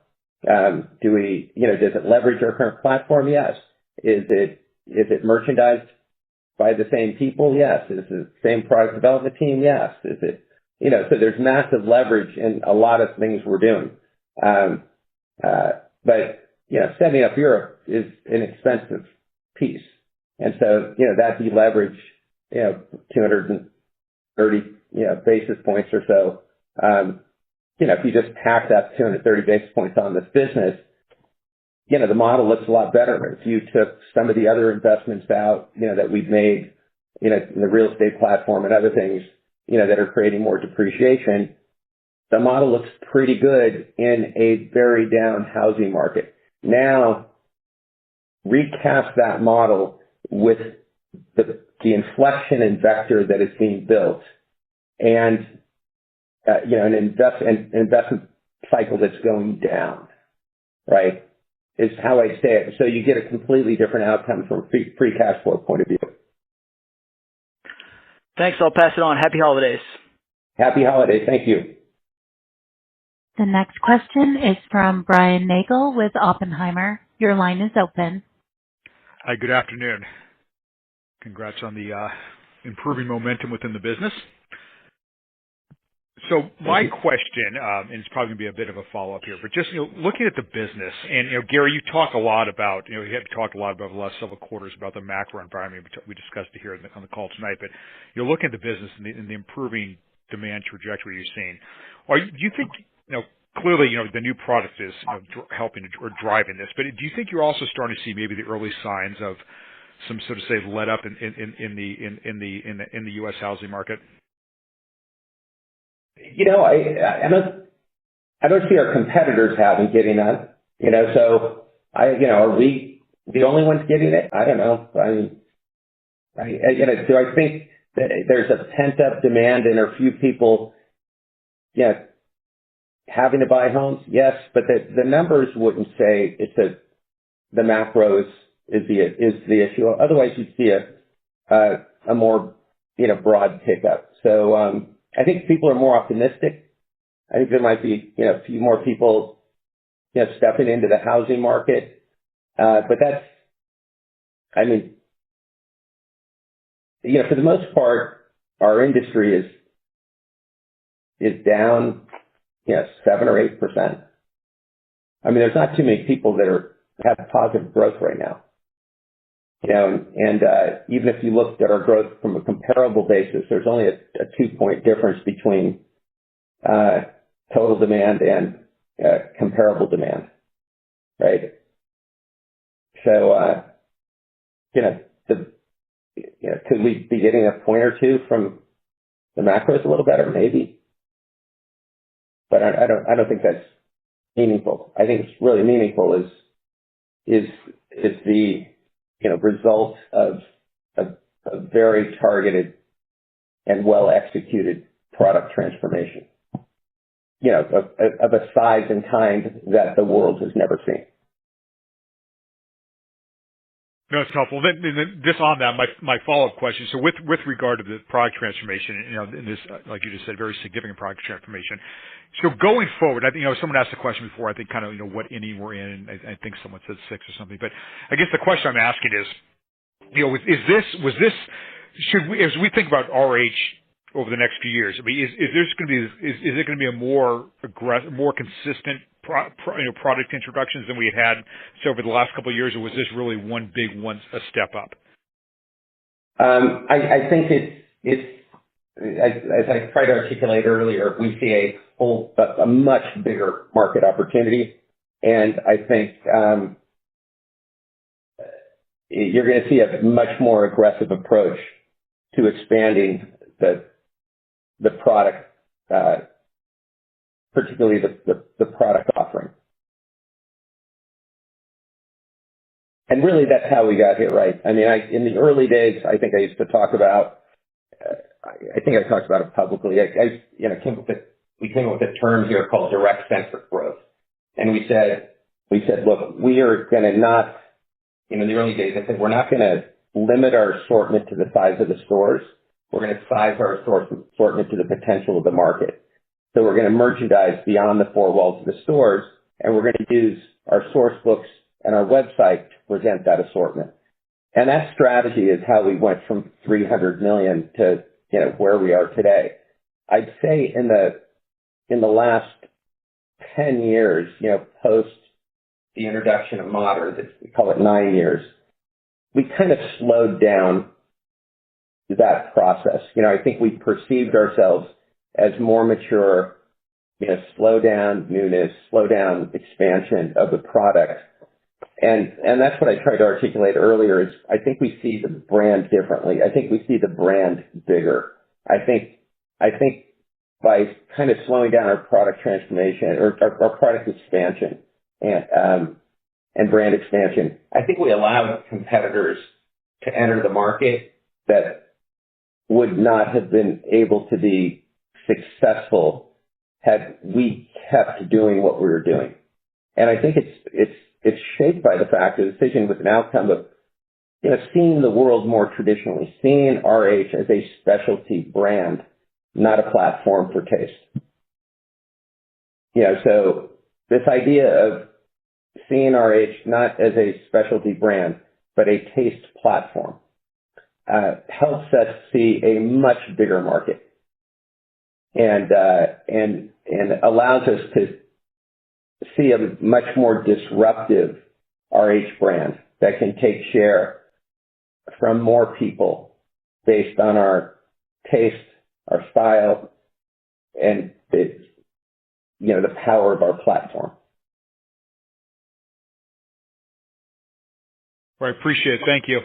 Does it leverage our current platform? Yes. Is it merchandised by the same people? Yes. Is it the same product development team? Yes. Is it, so there's massive leverage in a lot of things we're doing. But setting up Europe is an expensive piece. And so, that deleverage, 230, basis points or so, if you just tack that 230 basis points on this business, the model looks a lot better. If you took some of the other investments out, that we've made, in the real estate platform and other things, that are creating more depreciation, the model looks pretty good in a very down housing market. Now, recast that model with the inflection and vector that is being built and, an investment cycle that's going down, right, is how I say it. So you get a completely different outcome from a free cash flow point of view. Thanks. I'll pass it on. Happy holidays. Happy holidays. Thank you. The next question is from Brian Nagel with Oppenheimer. Your line is open. Hi, good afternoon. Congrats on the improving momentum within the business. So my question, and it's probably going to be a bit of a follow-up here, but just, looking at the business, and, Gary, you talk a lot about, you have talked a lot about the last several quarters about the macro environment. We discussed it here on the call tonight, but you're looking at the business and the improving demand trajectory you're seeing. Do you think, clearly, the new product is helping or driving this, but do you think you're also starting to see maybe the early signs of some sort of, say, let up in the U.S. housing market? I don't see our competitors getting that, so are we the only ones getting it? I don't know. Do I think that there's a pent up demand and a few people, having to buy homes? Yes, but the numbers wouldn't say the macro is the issue. Otherwise you'd see a more, broad pickup. So, I think people are more optimistic. I think there might be, a few more people, stepping into the housing market. But that's, for the most part, our industry is down, 7 or 8%. There's not too many people that have positive growth right now. Even if you looked at our growth from a comparable basis, there's only a 2-point difference between total demand and comparable demand, right? So, could we be getting a point or two from the macros a little better? Maybe, but I don't think that's meaningful. I think it's really meaningful is the result of a very targeted and well executed product transformation, of a size and kind that the world has never seen. No, it's helpful. Then just on that, my follow-up question. So with regard to the product transformation, in this, like you just said, very significant product transformation. So going forward, I think, someone asked a question before, I think kind of, what inning we're in. I think someone said 6 or something, but I guess the question I'm asking is, should we, as we think about RH over the next few years, is it going to be a more aggressive, more consistent product introductions than we had over the last couple of years, or was this really a step up? I think it's as I tried to articulate earlier, we see a much bigger market opportunity, and I think you're going to see a much more aggressive approach to expanding the product, particularly the product offering. And really, that's how we got here, right? In the early days, I think I used to talk about, I think I talked about it publicly. We came up with a term here called direct-centric growth. And we said, look, we are going to not, in the early days, I said, we're not going to limit our assortment to the size of the stores. We're going to size our assortment to the potential of the market. So we're going to merchandise beyond the 4 walls of the stores, and we're going to use our source books and our website to present that assortment. And that strategy is how we went from 300 million to, where we are today. I'd say in the last 10 years, post the introduction of Modern, we call it 9 years, we kind of slowed down that process. I think we perceived ourselves as more mature, slow down newness, slow down expansion of the product. And that's what I tried to articulate earlier is I think we see the brand differently. I think we see the brand bigger. I think by kind of slowing down our product transformation or our product expansion and brand expansion, I think we allowed competitors to enter the market that would not have been able to be successful had we kept doing what we were doing. And I think it's shaped by the fact that the decision was an outcome of, seeing the world more traditionally, seeing RH as a specialty brand, not a platform for taste. So this idea of seeing RH not as a specialty brand, but a taste platform, helps us see a much bigger market and allows us to see a much more disruptive RH brand that can take share from more people based on our taste, our style, and the power of our platform. Well, I appreciate it. Thank you.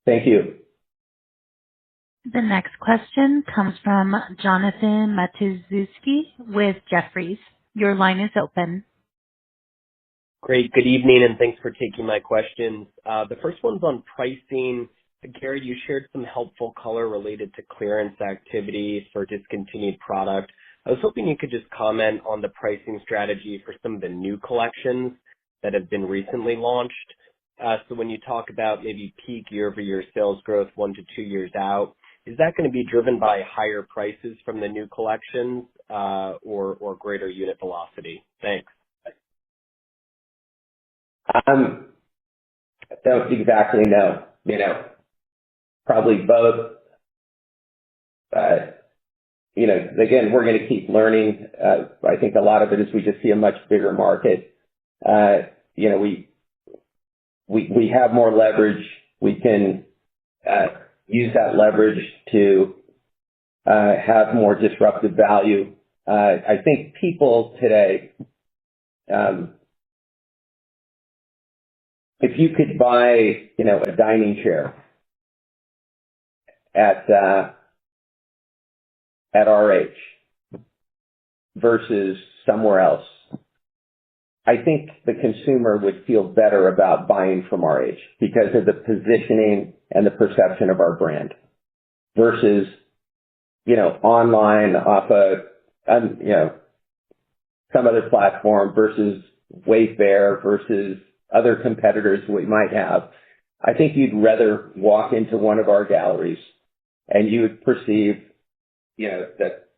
Thank you. The next question comes from Jonathan Matuszewski with Jefferies. Your line is open. Great. Good evening, and thanks for taking my questions. The first one's on pricing. Gary, you shared some helpful color related to clearance activity for discontinued product. I was hoping you could just comment on the pricing strategy for some of the new collections that have been recently launched. So when you talk about maybe peak year-over-year sales growth 1 to 2 years out, is that going to be driven by higher prices from the new collections or greater unit velocity? Thanks. Don't exactly know. Probably both. Again, we're going to keep learning. I think a lot of it is we just see a much bigger market. We have more leverage. We can use that leverage to have more disruptive value. I think people today, if you could buy, a dining chair at RH versus somewhere else, I think the consumer would feel better about buying from RH because of the positioning and the perception of our brand versus, online off some other platform versus Wayfair versus other competitors we might have. I think you'd rather walk into one of our galleries and you would perceive, that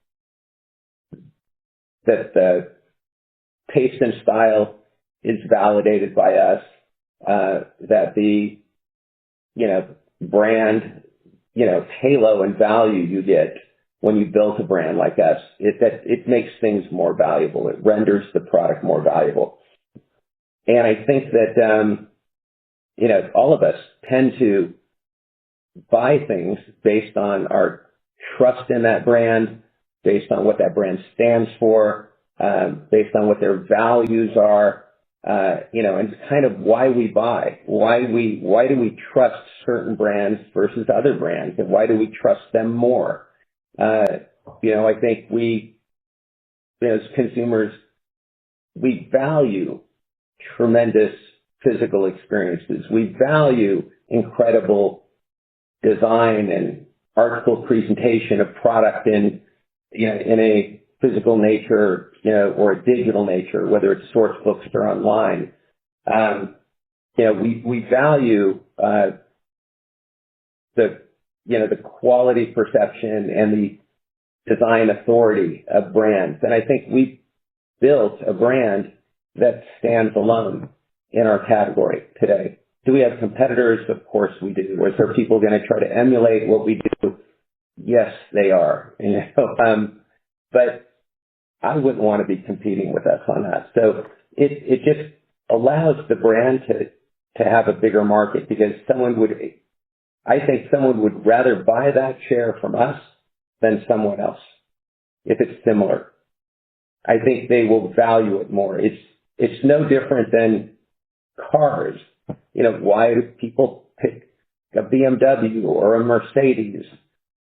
the taste and style is validated by us, that the, brand, halo and value you get when you build a brand like us, it makes things more valuable. It renders the product more valuable. And I think that, all of us tend to buy things based on our trust in that brand, based on what that brand stands for, based on what their values are, and kind of why we buy. Why do we trust certain brands versus other brands, and why do we trust them more? I think we, as consumers, we value tremendous physical experiences. We value incredible design and artful presentation of product in a physical nature, or a digital nature, whether it's source books or online. We value the quality perception and the design authority of brands. And I think we've built a brand that stands alone in our category today. Do we have competitors? Of course we do. Is there people going to try to emulate what we do? Yes, they are. But I wouldn't want to be competing with us on that. So it just allows the brand to have a bigger market, because I think someone would rather buy that share from us than someone else if it's similar. I think they will value it more. It's no different than cars. Why do people pick a BMW or a Mercedes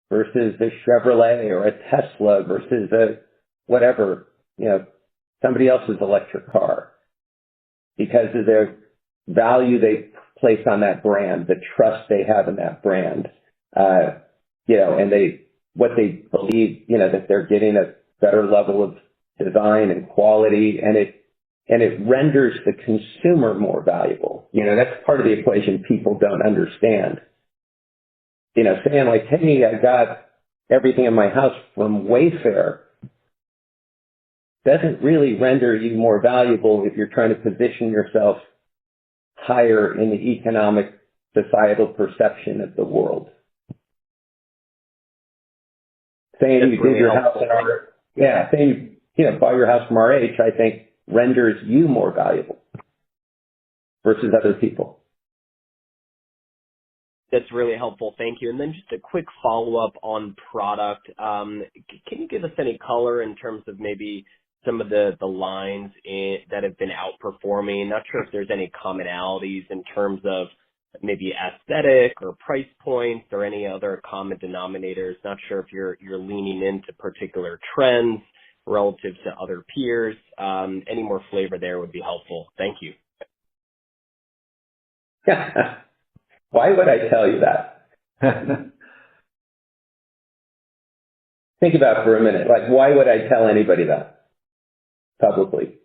versus a Chevrolet or a Tesla versus a whatever, somebody else's electric car? Because of their value they place on that brand, the trust they have in that brand, and what they believe, that they're getting a better level of design and quality, and it renders the consumer more valuable. That's part of the equation people don't understand. Saying like, hey, I got everything in my house from Wayfair doesn't really render you more valuable if you're trying to position yourself higher in the economic, societal perception of the world. Saying you did your house in our, saying buy your house from RH, I think renders you more valuable versus other people. That's really helpful. Thank you. And then just a quick follow-up on product. Can you give us any color in terms of maybe some of the lines that have been outperforming? Not sure if there's any commonalities in terms of maybe aesthetic or price points or any other common denominators. Not sure if you're leaning into particular trends relative to other peers. Any more flavor there would be helpful. Thank you. Why would I tell you that? Think about it for a minute. Like, why would I tell anybody that publicly?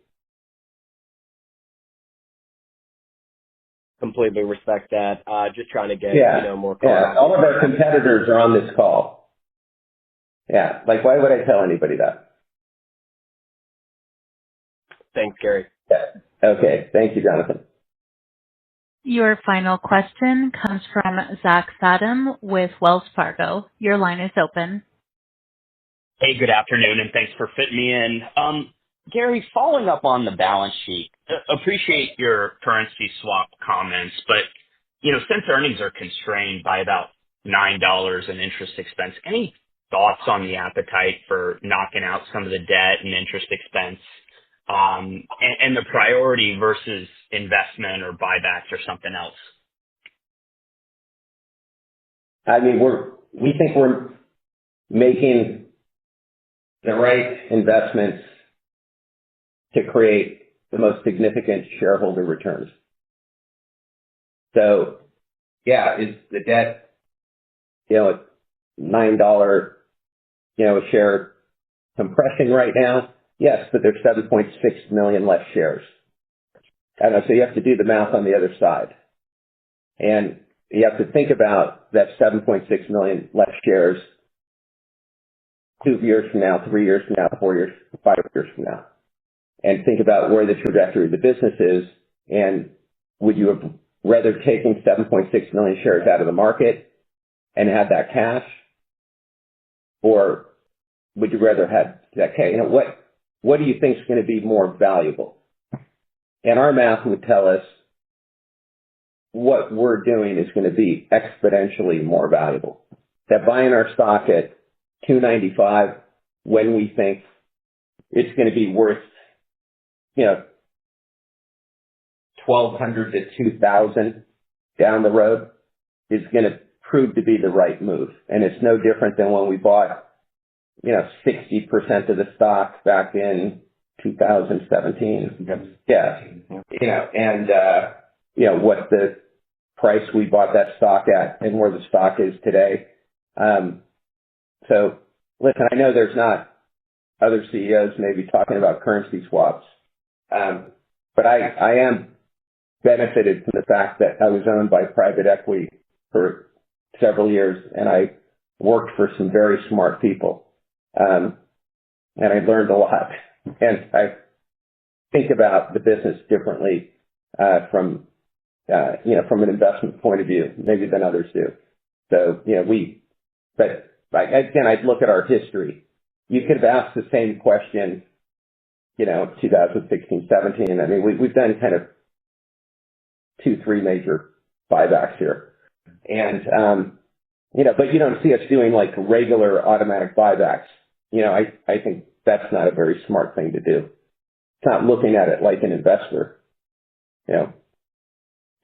Completely respect that. Just trying to get more color. Yeah, all of our competitors are on this call. Yeah, like, why would I tell anybody that? Thanks, Gary. Yeah. Okay, thank you, Jonathan. Your final question comes from Zach Sadam with Wells Fargo. Your line is open. Hey, good afternoon, and thanks for fitting me in. Gary, following up on the balance sheet, appreciate your currency swap comments, but, since earnings are constrained by about $9 in interest expense, any thoughts on the appetite for knocking out some of the debt and interest expense, and the priority versus investment or buybacks or something else? I mean, we think we're making the right investments to create the most significant shareholder returns. So, yeah, is the debt, $9, a share compression right now? Yes, but there's 7.6 million less shares. I don't know, so you have to do the math on the other side. And you have to think about that 7.6 million less shares 2 years from now, 3 years from now, 4 years, 5 years from now. And think about where the trajectory of the business is, and would you have rather taken 7.6 million shares out of the market and had that cash? Or would you rather have that cash? What do you think is going to be more valuable? And our math would tell us what we're doing is going to be exponentially more valuable. That buying our stock at $295 when we think it's going to be worth, $1,200 to $2,000 down the road is going to prove to be the right move. And it's no different than when we bought 60% of the stock back in 2017. Yeah. What the price we bought that stock at and where the stock is today. So listen, I know there's not other CEOs maybe talking about currency swaps. But I am benefited from the fact that I was owned by private equity for several years, and I worked for some very smart people. And I learned a lot. And I think about the business differently from from an investment point of view, maybe than others do. So, but again, I'd look at our history. You could have asked the same question, 2016, 17. I mean, we've done kind of 2-3 major buybacks here. And, but you don't see us doing like regular automatic buybacks. I think that's not a very smart thing to do. It's not looking at it like an investor.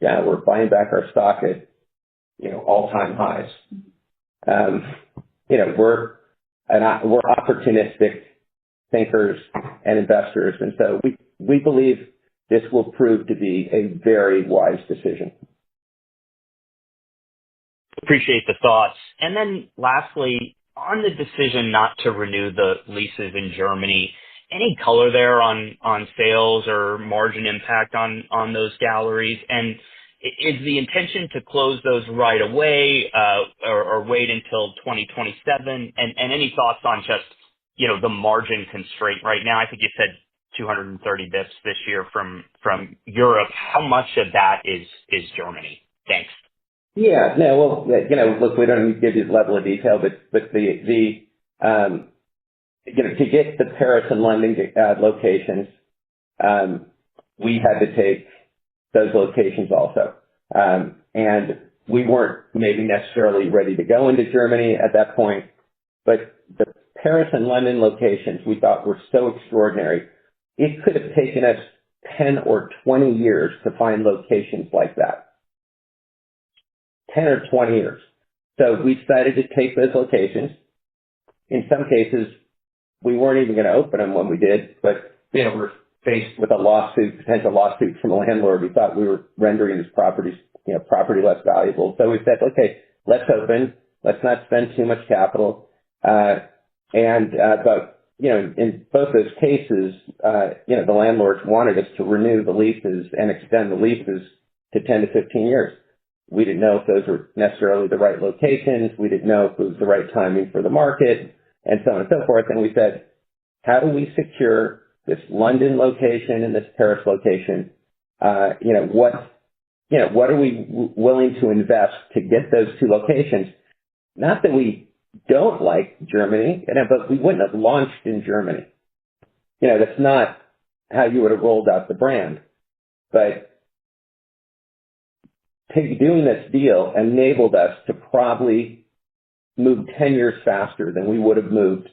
We're buying back our stock at, all-time highs. We're opportunistic thinkers and investors. And so we believe this will prove to be a very wise decision. Appreciate the thoughts. And then lastly, on the decision not to renew the leases in Germany, any color there on sales or margin impact on those galleries? And is the intention to close those right away or wait until 2027? And any thoughts on just, the margin constraint right now? I think you said 230 bips this year from Europe. How much of that is Germany? Thanks. Yeah, no, well, look, we don't need to give you the level of detail, but to get the Paris and London locations, we had to take those locations also. And we weren't maybe necessarily ready to go into Germany at that point, but the Paris and London locations we thought were so extraordinary. It could have taken us 10 or 20 years to find locations like that. 10 or 20 years. So we decided to take those locations. In some cases, we weren't even going to open them when we did, but we're faced with a potential lawsuit from a landlord. We thought we were rendering his property less valuable. So we said, okay, let's open. Let's not spend too much capital. But in both those cases, the landlords wanted us to renew the leases and extend the leases to 10 to 15 years. We didn't know if those were necessarily the right locations. We didn't know if it was the right timing for the market, and so on and so forth. And we said, how do we secure this London location and this Paris location? What are we willing to invest to get those two locations? Not that we don't like Germany, but we wouldn't have launched in Germany. That's not how you would have rolled out the brand. But doing this deal enabled us to probably move 10 years faster than we would have moved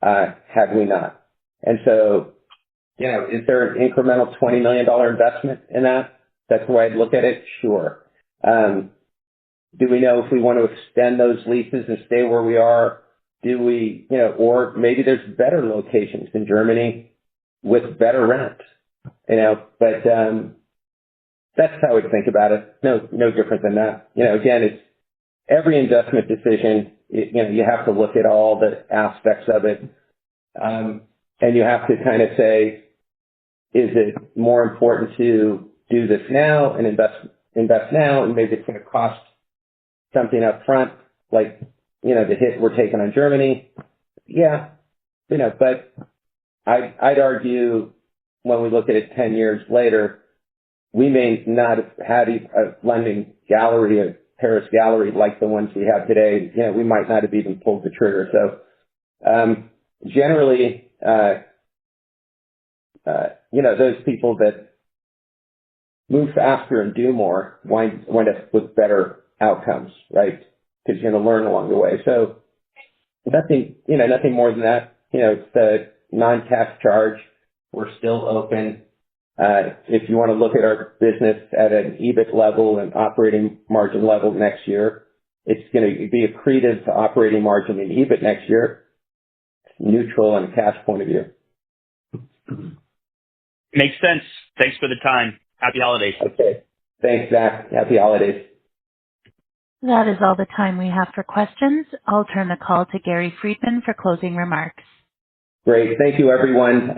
had we not. And so, is there an incremental $20 million investment in that? That's the way I'd look at it? Sure. Do we know if we want to extend those leases and stay where we are? Do we, or maybe there's better locations in Germany with better rent, but that's how I would think about it. No different than that. Again, it's every investment decision, you have to look at all the aspects of it. And you have to kind of say, is it more important to do this now and invest now, and maybe it's going to cost something up front, like, the hit we're taking on Germany? Yeah, but I'd argue when we look at it 10 years later, we may not have had a London gallery, a Paris gallery like the ones we have today. We might not have even pulled the trigger. So, generally, those people that move faster and do more wind up with better outcomes, right? Because you're going to learn along the way. So nothing more than that. It's the non-tax charge. We're still open. If you want to look at our business at an EBIT level and operating margin level next year, it's going to be accretive to operating margin and EBIT next year, neutral on a cash point of view. Makes sense. Thanks for the time. Happy holidays. Okay. Thanks, Zach. Happy holidays. That is all the time we have for questions. I'll turn the call to Gary Friedman for closing remarks. Great. Thank you, everyone,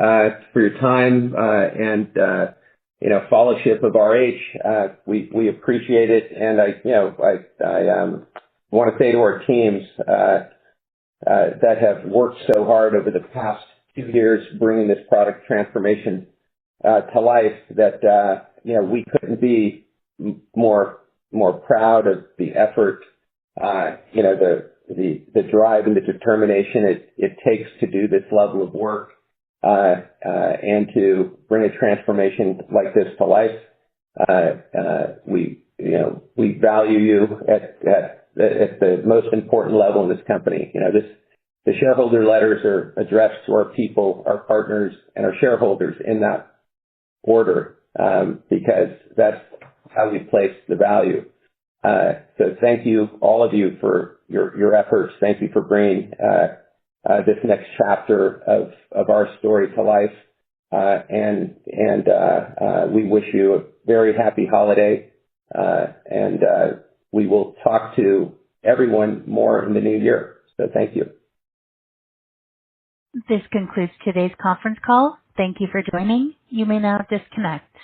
for your time and fellowship of RH. We appreciate it, and I want to say to our teams that have worked so hard over the past 2 years bringing this product transformation to life that we couldn't be more proud of the effort, the drive and the determination it takes to do this level of work, and to bring a transformation like this to life. We value you at the most important level in this company. The shareholder letters are addressed to our people, our partners, and our shareholders in that order, because that's how we place the value. So thank you, all of you, for your efforts. Thank you for bringing this next chapter of our story to life. And we wish you a very happy holiday. And we will talk to everyone more in the new year. So thank you. This concludes today's conference call. Thank you for joining. You may now disconnect.